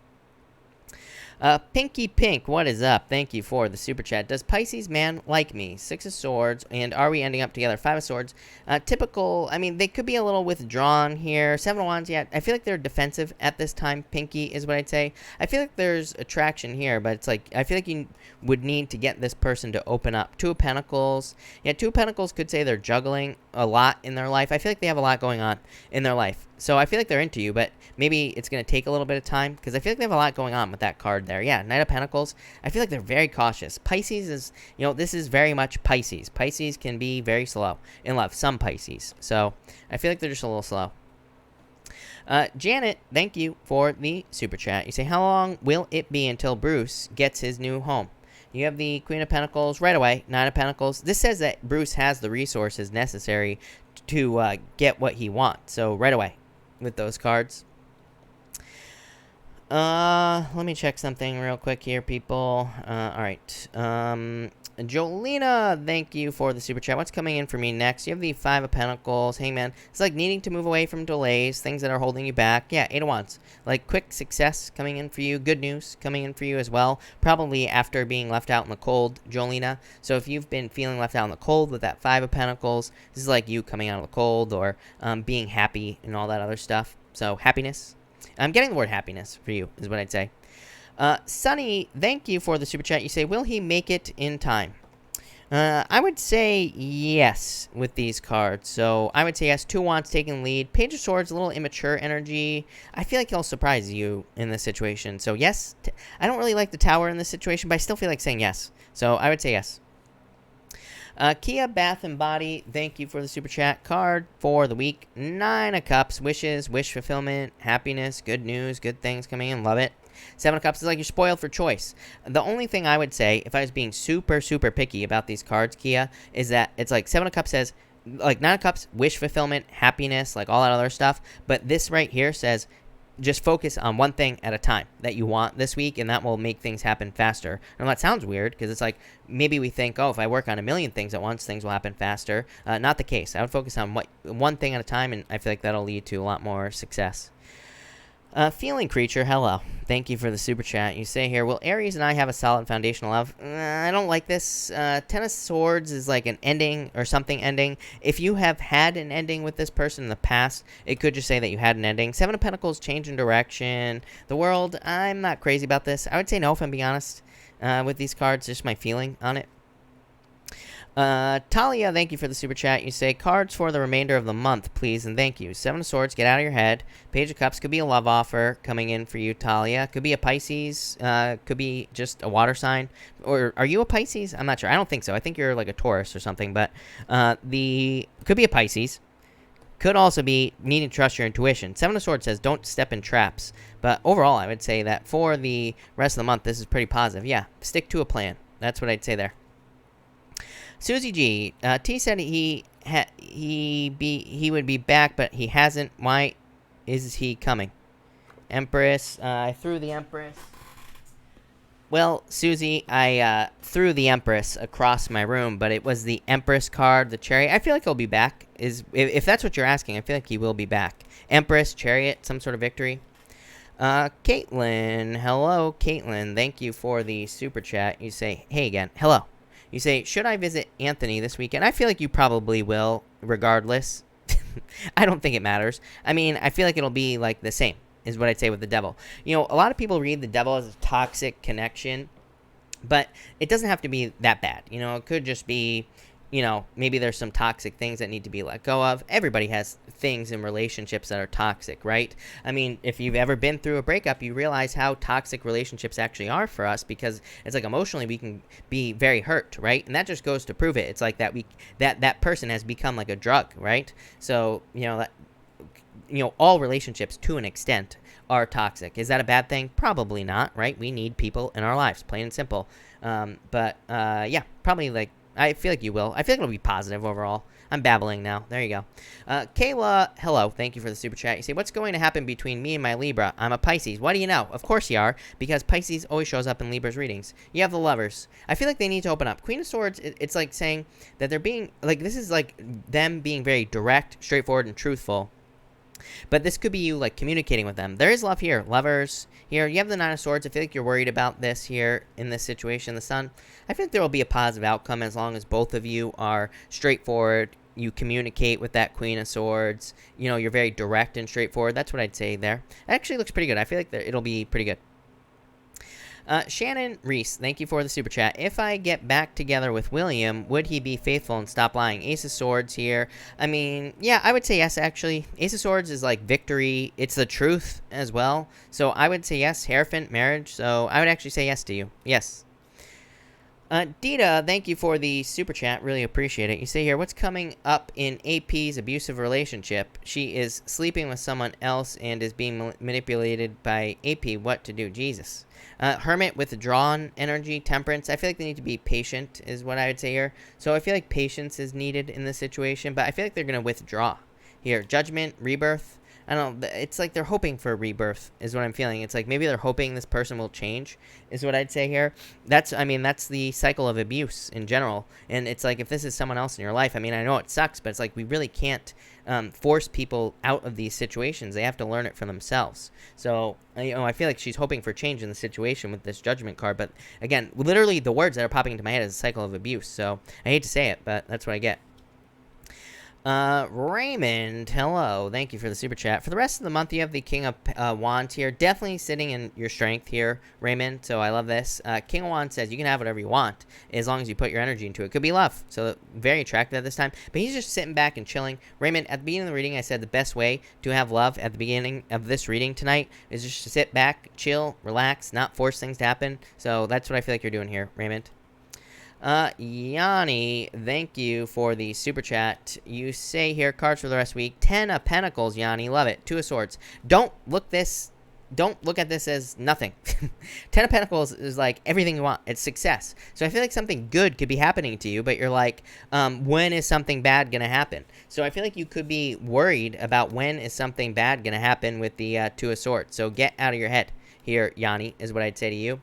Speaker 1: Pinky Pink, what is up? Thank you for the super chat. Does Pisces man like me? Six of Swords, and are we ending up together? Five of Swords. Typical, I mean, they could be a little withdrawn here. Seven of Wands, yeah, I feel like they're defensive at this time, Pinky, is what I'd say. I feel like there's attraction here, but it's like, I feel like you would need to get this person to open up. Two of Pentacles. Yeah, Two of Pentacles could say they're juggling a lot in their life. I feel like they have a lot going on in their life. So I feel like they're into you, but maybe it's going to take a little bit of time because I feel like they have a lot going on with that card there. Yeah, Knight of Pentacles. I feel like they're very cautious. Pisces is, this is very much Pisces. Pisces can be very slow in love. Some Pisces. So I feel like they're just a little slow. Janet, thank you for the super chat. You say, how long will it be until Bruce gets his new home? You have the Queen of Pentacles right away. Nine of Pentacles. This says that Bruce has the resources necessary to get what he wants. So right away with those cards. Let me check something real quick here, people. All right. Jolena, thank you for the super chat. What's coming in for me next? You have the Five of Pentacles, Hangman. It's like needing to move away from delays, things that are holding you back. Yeah, Eight of Wands. Like quick success coming in for you. Good news coming in for you as well. Probably after being left out in the cold, Jolena. So if you've been feeling left out in the cold with that Five of Pentacles, this is like you coming out of the cold or being happy and all that other stuff. So happiness. I'm getting the word happiness for you is what I'd say. Sunny, thank you for the super chat. You say, will he make it in time? I would say yes with these cards. So I would say yes. Two of Wands taking lead. Page of Swords, a little immature energy. I feel like he'll surprise you in this situation. So yes. I don't really like the Tower in this situation, but I still feel like saying yes. So I would say yes. Kia Bath and Body, thank you for the super chat. Card for the week. Nine of Cups, wishes, wish fulfillment, happiness, good news, good things coming in. Love it. Seven of Cups is like you're spoiled for choice. The only thing I would say, if I was being super, super picky about these cards, Kia, is that it's like Seven of Cups says like Nine of Cups, wish fulfillment, happiness, like all that other stuff. But this right here says just focus on one thing at a time that you want this week, and that will make things happen faster. And that sounds weird because it's like maybe we think, oh, if I work on a million things at once, things will happen faster. Not the case. I would focus on one thing at a time, and I feel like that'll lead to a lot more success. Feeling Creature, hello. Thank you for the super chat. You say here, will Aries and I have a solid foundational love? I don't like this. Ten of Swords is like an ending or something ending. If you have had an ending with this person in the past, it could just say that you had an ending. Seven of Pentacles, change in direction. The World, I'm not crazy about this. I would say no if I'm being honest with these cards. Just my feeling on it. Talia, thank you for the super chat. You say, cards for the remainder of the month, please, and thank you. Seven of Swords, get out of your head. Page of Cups, could be a love offer coming in for you, Talia. Could be a Pisces, could be just a water sign. Or, are you a Pisces? I'm not sure. I don't think so. I think you're like a Taurus or something, but, could be a Pisces. Could also be needing to trust your intuition. Seven of Swords says, don't step in traps. But overall, I would say that for the rest of the month, this is pretty positive. Yeah, stick to a plan. That's what I'd say there. Susie G. T said he would be back, but he hasn't. Why is he coming? Empress. I threw the Empress. Well, Susie, I threw the Empress across my room, but it was the Empress card, the Chariot. I feel like he'll be back. If that's what you're asking, I feel like he will be back. Empress, Chariot, some sort of victory. Caitlin. Hello, Caitlin. Thank you for the super chat. You say, hey again. Hello. You say, should I visit Anthony this weekend? I feel like you probably will, regardless. I don't think it matters. I mean, I feel like it'll be, like, the same, is what I'd say with the Devil. You know, a lot of people read the Devil as a toxic connection, but it doesn't have to be that bad. You know, it could just be, you know, maybe there's some toxic things that need to be let go of. Everybody has things in relationships that are toxic, right? I mean, if you've ever been through a breakup, you realize how toxic relationships actually are for us, because it's like emotionally we can be very hurt, right? And that just goes to prove it. It's like that person has become like a drug, right? So, all relationships to an extent are toxic. Is that a bad thing? Probably not, right? We need people in our lives, plain and simple. Yeah, probably like, I feel like you will. I feel like it'll be positive overall. I'm babbling now. There you go. Kayla, hello. Thank you for the super chat. You say, what's going to happen between me and my Libra? I'm a Pisces. What do you know? Of course you are, because Pisces always shows up in Libra's readings. You have the Lovers. I feel like they need to open up. Queen of Swords, it's like saying that they're being, like, this is like them being very direct, straightforward, and truthful. But this could be you, like, communicating with them. There is love here. Lovers here. You have the Nine of Swords. I feel like you're worried about this here in this situation. The Sun. I think there will be a positive outcome as long as both of you are straightforward. You communicate with that Queen of Swords. You know, you're very direct and straightforward. That's what I'd say there. It actually looks pretty good. I feel like it'll be pretty good. Shannon Reese, thank you for the super chat. If I get back together with William, would he be faithful and stop lying? Ace of Swords here. I mean, yeah, I would say yes, actually. Ace of Swords is like victory. It's the truth as well. So I would say yes, Hierophant, marriage. So I would actually say yes to you. Yes. Dita, thank you for the super chat. Really appreciate it. You say here, what's coming up in AP's abusive relationship? She is sleeping with someone else and is being manipulated by AP. What to do? Jesus. Hermit, withdrawn energy, temperance. I feel like they need to be patient is what I would say here. So I feel like patience is needed in this situation, but I feel like they're going to withdraw here. Judgment, rebirth. I don't know. It's like they're hoping for a rebirth is what I'm feeling. It's like maybe they're hoping this person will change is what I'd say here. That's the cycle of abuse in general. And it's like if this is someone else in your life, I mean, I know it sucks, but it's like we really can't force people out of these situations. They have to learn it for themselves. So, I feel like she's hoping for change in the situation with this Judgment card. But again, literally the words that are popping into my head is a cycle of abuse. So I hate to say it, but that's what I get. Raymond, hello. Thank you for the super chat. For the rest of the month, you have the King of Wands here. Definitely sitting in your strength here, Raymond. So I love this. King of Wands says you can have whatever you want as long as you put your energy into it. Could be love. So very attractive at this time. But he's just sitting back and chilling. Raymond, at the beginning of the reading, I said the best way to have love at the beginning of this reading tonight is just to sit back, chill, relax, not force things to happen. So that's what I feel like you're doing here, Raymond. Yanni, thank you for the super chat. You say here, cards for the rest of the week. 10 of Pentacles, Yanni. Love it. 2 of Swords. Don't look this don't look at this as nothing. Ten of Pentacles is like everything you want. It's success. So I feel like something good could be happening to you, but you're like, when is something bad going to happen? So I feel like you could be worried about when is something bad going to happen with the Two of Swords. So get out of your head here, Yanni, is what I'd say to you.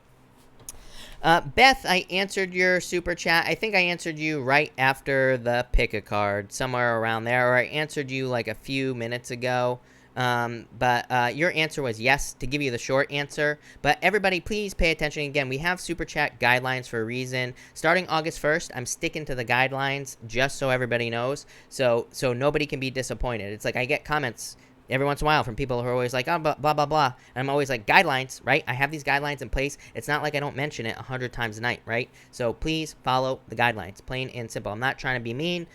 Speaker 1: Beth, I answered your super chat. I think I answered you right after the pick a card, somewhere around there, or I answered you like a few minutes ago. But your answer was yes, to give you the short answer. But everybody, please pay attention. Again, we have super chat guidelines for a reason. Starting August 1st, I'm sticking to the guidelines just so everybody knows. So nobody can be disappointed. It's like I get comments every once in a while from people who are always like, oh, blah, blah, blah. And I'm always like, guidelines, right? I have these guidelines in place. It's not like I don't mention it 100 times a night, right? So please follow the guidelines, plain and simple. I'm not trying to be mean.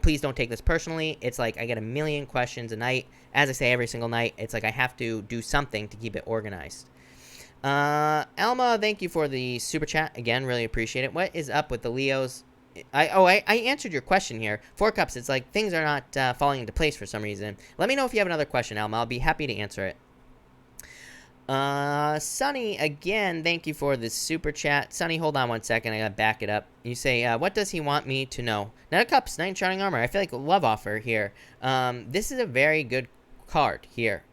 Speaker 1: Please don't take this personally. It's like I get a million questions a night. As I say every single night, it's like I have to do something to keep it organized. Alma, thank you for the super chat. Again, really appreciate it. What is up with the Leos? I answered your question here. Four Cups, it's like things are not falling into place for some reason. Let me know if you have another question, Alma. I'll be happy to answer it. Sunny, again, thank you for the super chat. Sunny, hold on one second. I gotta back it up. You say, what does he want me to know? Knight of Cups, Knight in Shining Armor. I feel like a love offer here. This is a very good card here.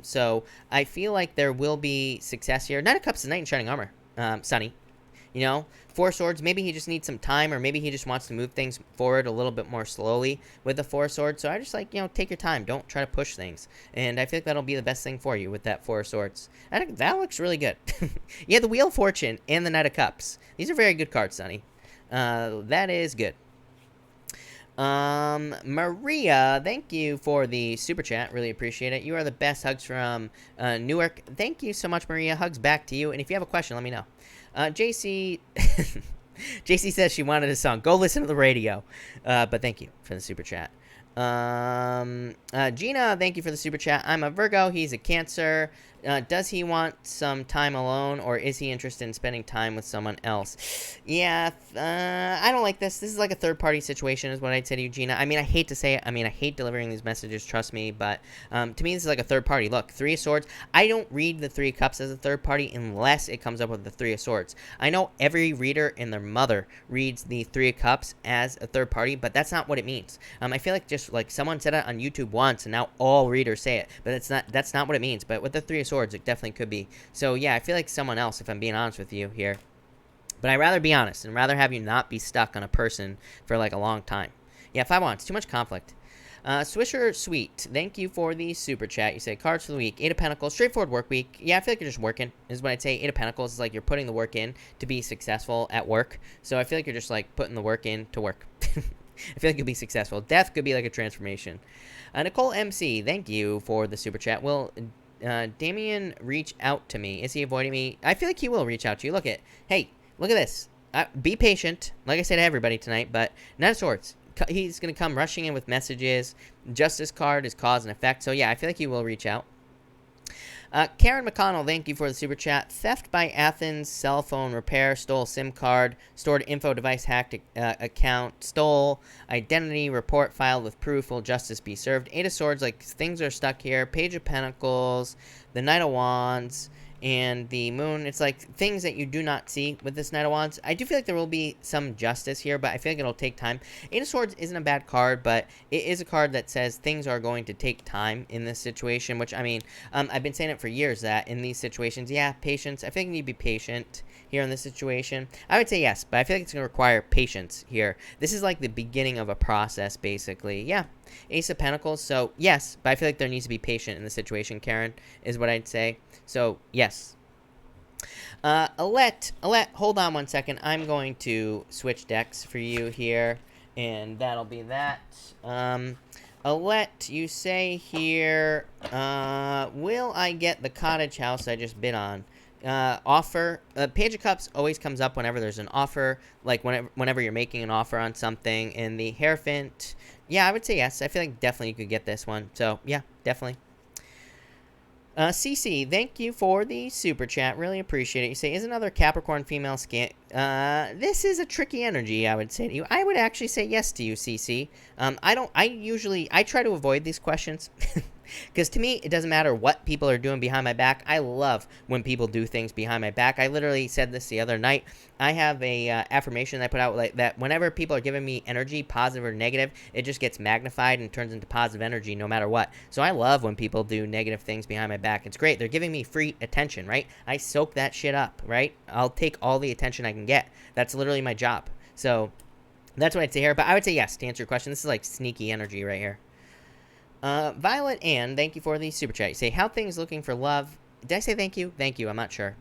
Speaker 1: So I feel like there will be success here. Knight of Cups is Knight in Shining Armor, Sunny. You know, Four Swords, maybe he just needs some time, or maybe he just wants to move things forward a little bit more slowly with the Four Swords. So I just like, take your time. Don't try to push things. And I feel like that'll be the best thing for you with that Four Swords. I think that looks really good. Yeah, the Wheel of Fortune and the Knight of Cups. These are very good cards, Sonny. That is good. Maria, thank you for the super chat. Really appreciate it. You are the best. Hugs from Newark. Thank you so much, Maria. Hugs back to you. And if you have a question, let me know. JC JC says she wanted a song. Go listen to the radio. But thank you for the super chat. Gina, thank you for the super chat. I'm a Virgo. He's a Cancer. Does he want some time alone, or is he interested in spending time with someone else? Yeah, I don't like this. This is like a third-party situation is what I'd say to you, Gina. I mean, I hate to say it. I mean, I hate delivering these messages, trust me. But to me, this is like a third party. Look, Three of Swords. I don't read the Three of Cups as a third party unless it comes up with the Three of Swords. I know every reader and their mother reads the Three of Cups as a third party, but that's not what it means. I feel like just like someone said it on YouTube once, and now all readers say it. But that's not what it means. But with the Three of Swords, it definitely could be. So yeah, I feel like someone else, if I'm being honest with you here. But I'd rather be honest and rather have you not be stuck on a person for like a long time. Yeah, 5 wands, too much conflict. Swisher Sweet, thank you for the super chat. You say cards for the week. 8 of Pentacles, straightforward work week. Yeah, I feel like you're just working, is what I'd say. 8 of Pentacles is like you're putting the work in to be successful at work. So I feel like you're just like putting the work in to work. I feel like you'll be successful. Death could be like a transformation. Nicole MC, thank you for the super chat. Will Damien reach out to me? Is he avoiding me? I feel like he will reach out to you. Hey, look at this. Be patient, like I said to everybody tonight, but Knight of Swords. He's going to come rushing in with messages. Justice card is cause and effect. So, yeah, I feel like he will reach out. Karen McConnell, thank you for the super chat. Theft by Athens, cell phone repair, stole SIM card, stored info device hacked account, stole identity, report filed with proof, will justice be served. 8 of Swords, like things are stuck here. Page of Pentacles, the Knight of Wands, and the Moon. It's like things that you do not see with this Knight of Wands. I do feel like there will be some justice here, but I feel like it'll take time. 8 of Swords isn't a bad card, but it is a card that says things are going to take time in this situation, which, I mean, I've been saying it for years that in these situations, yeah, patience. I think you need to be patient here in this situation. I would say yes, but I feel like it's going to require patience here. This is like the beginning of a process, basically. Yeah. Ace of Pentacles, so yes, but I feel like there needs to be patient in the situation, Karen, is what I'd say. So, yes. Alette, hold on one second. I'm going to switch decks for you here, and that'll be that. Alette, you say here, will I get the cottage house I just bid on? Offer. Page of Cups always comes up whenever there's an offer, like whenever you're making an offer on something. And the Hierophant, yeah, I would say yes. I feel like definitely you could get this one. So, yeah, definitely. CC, thank you for the super chat. Really appreciate it. You say, is another Capricorn female scam? This is a tricky energy, I would say to you. I would actually say yes to you, CC. I try to avoid these questions. Because to me, it doesn't matter what people are doing behind my back. I love when people do things behind my back. I literally said this the other night. I have a affirmation that I put out like that whenever people are giving me energy, positive or negative, it just gets magnified and turns into positive energy no matter what. So I love when people do negative things behind my back. It's great. They're giving me free attention, right? I soak that shit up, right? I'll take all the attention I can get. That's literally my job. So that's what I'd say here. But I would say yes to answer your question. This is like sneaky energy right here. Violet Ann, thank you for the super chat. You say, how things looking for love? Did I say thank you? Thank you. I'm not sure.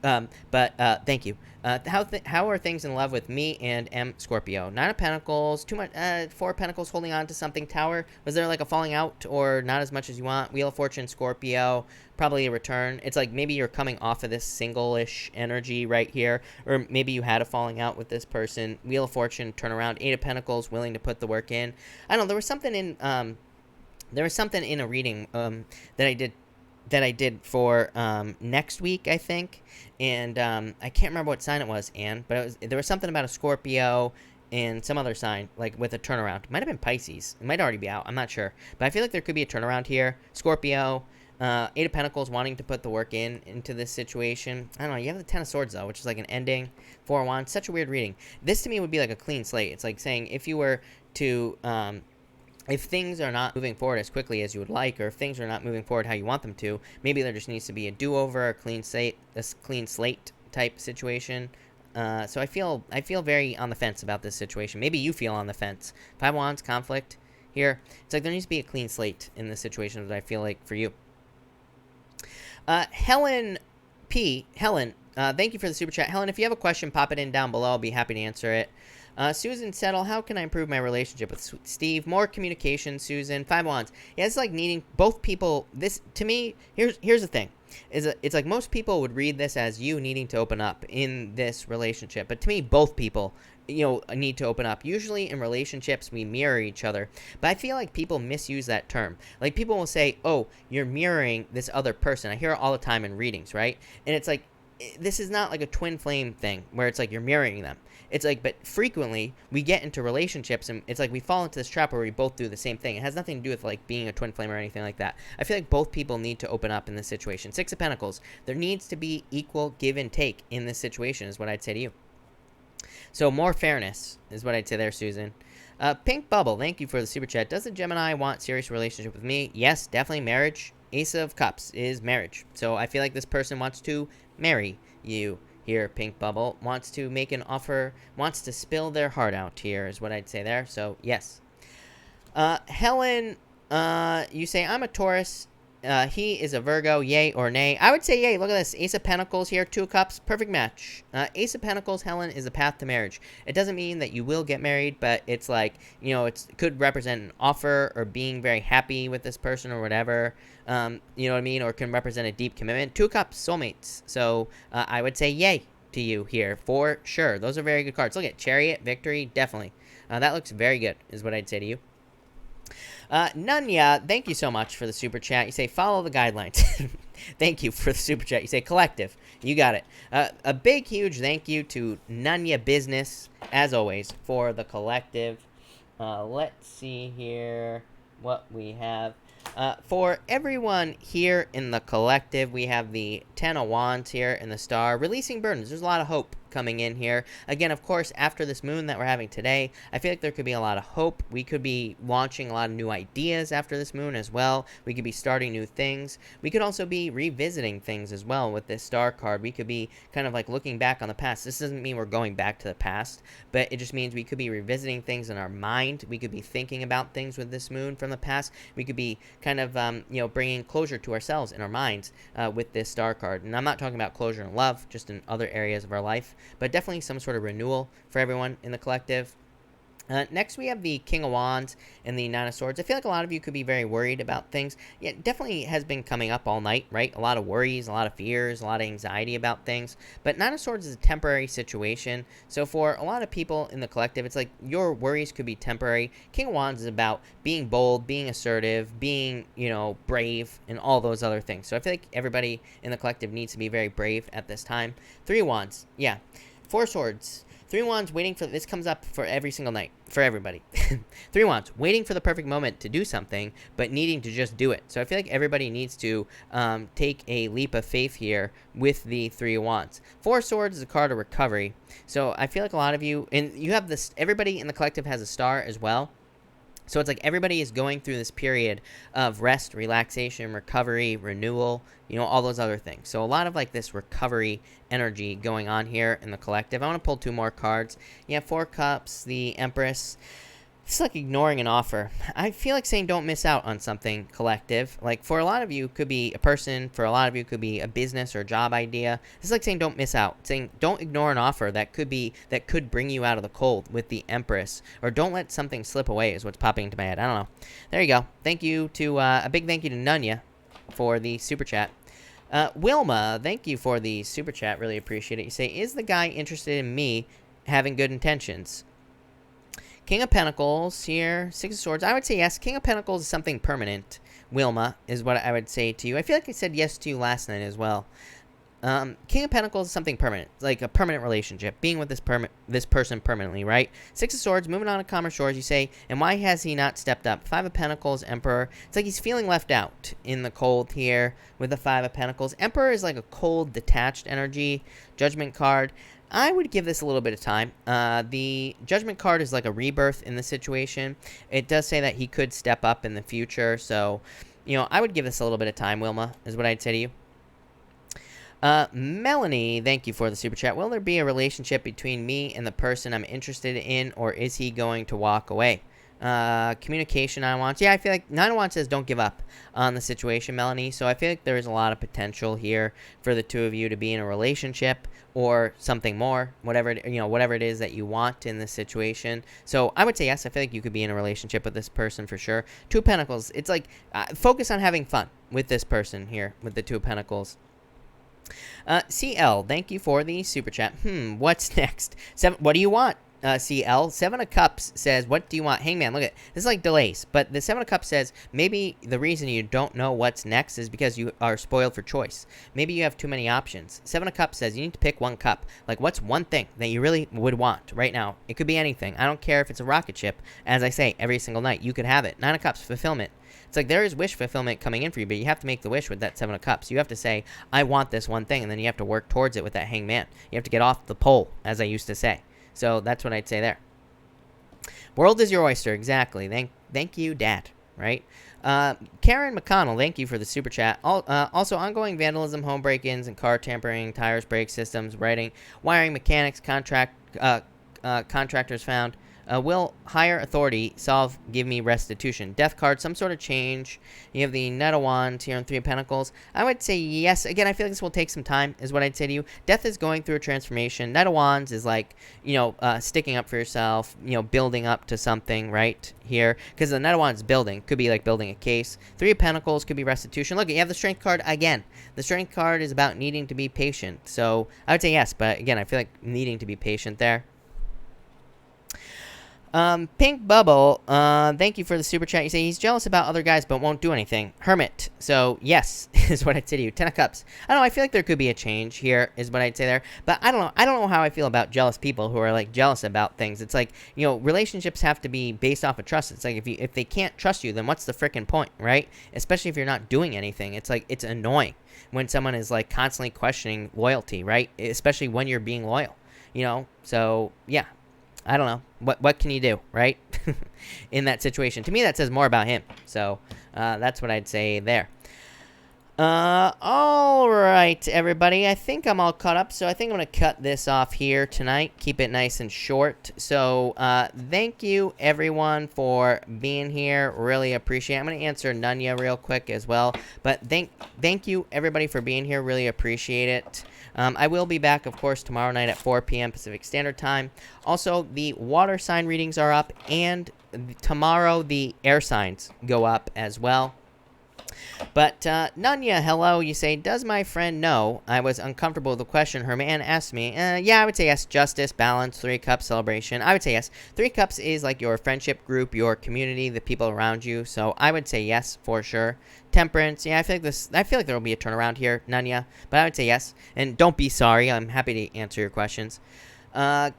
Speaker 1: But thank you. How are things in love with me and M Scorpio? Nine of Pentacles, too much. Four of Pentacles, holding on to something. Tower. Was there like a falling out or not as much as you want? Wheel of Fortune, Scorpio. Probably a return. It's like maybe you're coming off of this single-ish energy right here, or maybe you had a falling out with this person. Wheel of Fortune, turn around. Eight of Pentacles, willing to put the work in. I don't know. There was something in a reading that I did for next week, I think, and I can't remember what sign it was, Anne, but there was something about a Scorpio and some other sign, like with a turnaround. It might have been Pisces. It might already be out. I'm not sure, but I feel like there could be a turnaround here. Scorpio, Eight of Pentacles, wanting to put the work into this situation. I don't know. You have the Ten of Swords though, which is like an ending. Four of Wands, such a weird reading. This to me would be like a clean slate. It's like saying if you were to if things are not moving forward as quickly as you would like, or if things are not moving forward how you want them to, maybe there just needs to be a do-over, a clean slate type situation. So I feel very on the fence about this situation. Maybe you feel on the fence. Five of Wands, conflict here. It's like there needs to be a clean slate in this situation that I feel like for you. Helen, thank you for the super chat. Helen, if you have a question, pop it in down below. I'll be happy to answer it. Susan Settle, how can I improve my relationship with Steve? More communication, Susan. Five of Wands. Yeah, it's like needing both people. This, to me, here's the thing. It's like most people would read this as you needing to open up in this relationship. But to me, both people, need to open up. Usually in relationships, we mirror each other. But I feel like people misuse that term. Like people will say, oh, you're mirroring this other person. I hear it all the time in readings, right? And it's like, this is not like a twin flame thing where it's like you're mirroring them. It's like, but frequently we get into relationships and it's like we fall into this trap where we both do the same thing. It has nothing to do with like being a twin flame or anything like that. I feel like both people need to open up in this situation. Six of Pentacles. There needs to be equal give and take in this situation is what I'd say to you. So more fairness is what I'd say there, Susan. Pink Bubble, thank you for the super chat. Does a Gemini want serious relationship with me? Yes, definitely marriage. Ace of Cups is marriage. So I feel like this person wants to marry you. Here, Pink Bubble wants to make an offer, wants to spill their heart out here is what I'd say there. So, yes. Helen, you say, I'm a Taurus. He is a Virgo. Yay or nay? I would say yay. Look at this. Ace of Pentacles here. Two of Cups. Perfect match. Ace of Pentacles, Helen, is a path to marriage. It doesn't mean that you will get married, but it's like, it could represent an offer or being very happy with this person or whatever. You know what I mean? Or can represent a deep commitment. Two of Cups, soulmates. So I would say yay to you here for sure. Those are very good cards. Look at Chariot, Victory, definitely. That looks very good is what I'd say to you. Nunya, thank you so much for the super chat. You say, follow the guidelines. Thank you for the super chat. You say, collective. You got it. A big, huge thank you to Nunya Business, as always, for the collective. Let's see here what we have. For everyone here in the collective, we have the Ten of Wands here in the star. Releasing burdens. There's a lot of hope coming in here. Again, of course, after this moon that we're having today, I feel like there could be a lot of hope. We could be launching a lot of new ideas after this moon as well. We could be starting new things. We could also be revisiting things as well with this star card. We could be kind of like looking back on the past. This doesn't mean we're going back to the past, but it just means we could be revisiting things in our mind. We could be thinking about things with this moon from the past. We could be kind of, bringing closure to ourselves in our minds with this star card. And I'm not talking about closure in love, just in other areas of our life, but definitely some sort of renewal for everyone in the collective. Next, we have the King of Wands and the Nine of Swords. I feel like a lot of you could be very worried about things. Yeah, it definitely has been coming up all night, right? A lot of worries, a lot of fears, a lot of anxiety about things. But Nine of Swords is a temporary situation. So for a lot of people in the collective, it's like your worries could be temporary. King of Wands is about being bold, being assertive, being, brave, and all those other things. So I feel like everybody in the collective needs to be very brave at this time. Three of Wands, yeah. Four of Swords. Three Wands waiting for, this comes up for every single night, for everybody. Three Wands, waiting for the perfect moment to do something, but needing to just do it. So I feel like everybody needs to take a leap of faith here with the Three Wands. Four Swords is a card of recovery. So I feel like a lot of you, and you have this, everybody in the collective has a star as well. So it's like everybody is going through this period of rest, relaxation, recovery, renewal, you know, all those other things. So a lot of like this recovery energy going on here in the collective. I want to pull two more cards. You have Four Cups, the Empress. It's like ignoring an offer. I feel like saying don't miss out on something, collective. Like for a lot of you, it could be a person. For a lot of you, it could be a business or a job idea. It's like saying don't miss out. Saying don't ignore an offer that could bring you out of the cold with the Empress. Or don't let something slip away is what's popping into my head. I don't know. There you go. Thank you to, a big thank you to Nunya for the super chat. Wilma, thank you for the super chat. Really appreciate it. You say, is the guy interested in me having good intentions? King of Pentacles here, Six of Swords. I would say yes. King of Pentacles is something permanent. Wilma is what I would say to you. I feel like I said yes to you last night as well. King of Pentacles is something permanent, like a permanent relationship, being with this person permanently, right? Six of Swords, moving on to calmer shores, you say, and why has he not stepped up? Five of Pentacles, Emperor. It's like he's feeling left out in the cold here with the Five of Pentacles. Emperor is like a cold, detached energy. Judgment card. I would give this a little bit of time. The Judgment card is like a rebirth in the situation. It does say that he could step up in the future. So, you know, I would give this a little bit of time, Wilma, is what I'd say to you. Melanie, thank you for the super chat. Will there be a relationship between me and the person I'm interested in, or is he going to walk away? Communication, Nine of Wands. Yeah, I feel like Nine of Wands says don't give up on the situation, Melanie. So I feel like there is a lot of potential here for the two of you to be in a relationship or something more, whatever it is that you want in this situation. So I would say yes. I feel like you could be in a relationship with this person for sure. Two of Pentacles. It's like focus on having fun with this person here with the Two of Pentacles. CL, thank you for the super chat. What's next? What do you want? CL. Seven of Cups says, what do you want? Hangman, look at this is like delays, but the Seven of Cups says maybe the reason you don't know what's next is because you are spoiled for choice. Maybe you have too many options. Seven of Cups says you need to pick one cup. Like, what's one thing that you really would want right now? It could be anything. I don't care if it's a rocket ship. As I say, every single night, you could have it. Nine of Cups, fulfillment. It's like there is wish fulfillment coming in for you, but you have to make the wish with that Seven of Cups. You have to say, I want this one thing, and then you have to work towards it with that Hangman. You have to get off the pole, as I used to say. So that's what I'd say there. World is your oyster, exactly. Thank you, Dad, right? Karen McConnell, thank you for the super chat. Also, ongoing vandalism, home break-ins, and car tampering, tires, brake systems, wiring mechanics, contractors found. Will higher authority give me restitution? Death card, some sort of change. You have the Knight of Wands here on Three of Pentacles. I would say yes. Again, I feel like this will take some time, is what I'd say to you. Death is going through a transformation. Knight of Wands is like, sticking up for yourself, building up to something, right? Here. Because the Knight of Wands building. Could be like building a case. Three of Pentacles could be restitution. Look, you have the Strength card again. The Strength card is about needing to be patient. So, I would say yes, but again, I feel like needing to be patient there. Pink Bubble, thank you for the super chat. You say he's jealous about other guys but won't do anything. Hermit. So, yes, is what I'd say to you. Ten of Cups. I don't know, I feel like there could be a change here, is what I'd say there. But I don't know how I feel about jealous people who are, like, jealous about things. It's like, relationships have to be based off of trust. It's like, if they can't trust you, then what's the frickin' point, right? Especially if you're not doing anything. It's like, it's annoying when someone is, like, constantly questioning loyalty, right? Especially when you're being loyal, So, yeah. I don't know. What can you do, right? In that situation. To me, that says more about him. So, that's what I'd say there. All right, everybody. I think I'm all caught up, so I think I'm going to cut this off here tonight. Keep it nice and short. So, thank you, everyone, for being here. Really appreciate it. I'm going to answer Nunya real quick as well. But thank you, everybody, for being here. Really appreciate it. I will be back, of course, tomorrow night at 4 p.m. Pacific Standard Time. Also, the water sign readings are up, and tomorrow the air signs go up as well. But, Nunya, hello, you say, does my friend know I was uncomfortable with the question her man asked me? Yeah, I would say yes. Justice, balance, Three Cups, celebration. I would say yes. Three Cups is like your friendship group, your community, the people around you. So I would say yes, for sure. Temperance, yeah, I feel like there will be a turnaround here, Nunya. But I would say yes. And don't be sorry. I'm happy to answer your questions.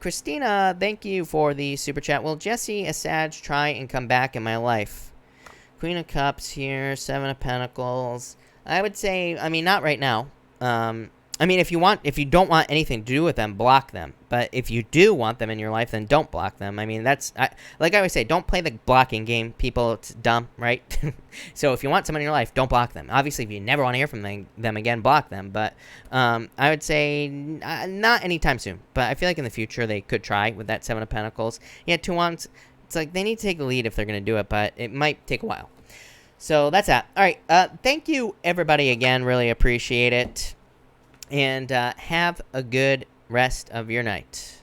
Speaker 1: Christina, thank you for the super chat. Will Jesse, a Sag, try and come back in my life? Queen of Cups here, Seven of Pentacles. I would say, I mean, not right now. I mean, if you don't want anything to do with them, block them. But if you do want them in your life, then don't block them. I mean, like I always say, don't play the blocking game, people. It's dumb, right? So if you want someone in your life, don't block them. Obviously, if you never want to hear from them again, block them. But I would say not anytime soon. But I feel like in the future, they could try with that Seven of Pentacles. Yeah, Two Wands. It's like they need to take the lead if they're going to do it, but it might take a while. So that's that. All right. Thank you, everybody, again. Really appreciate it. And have a good rest of your night.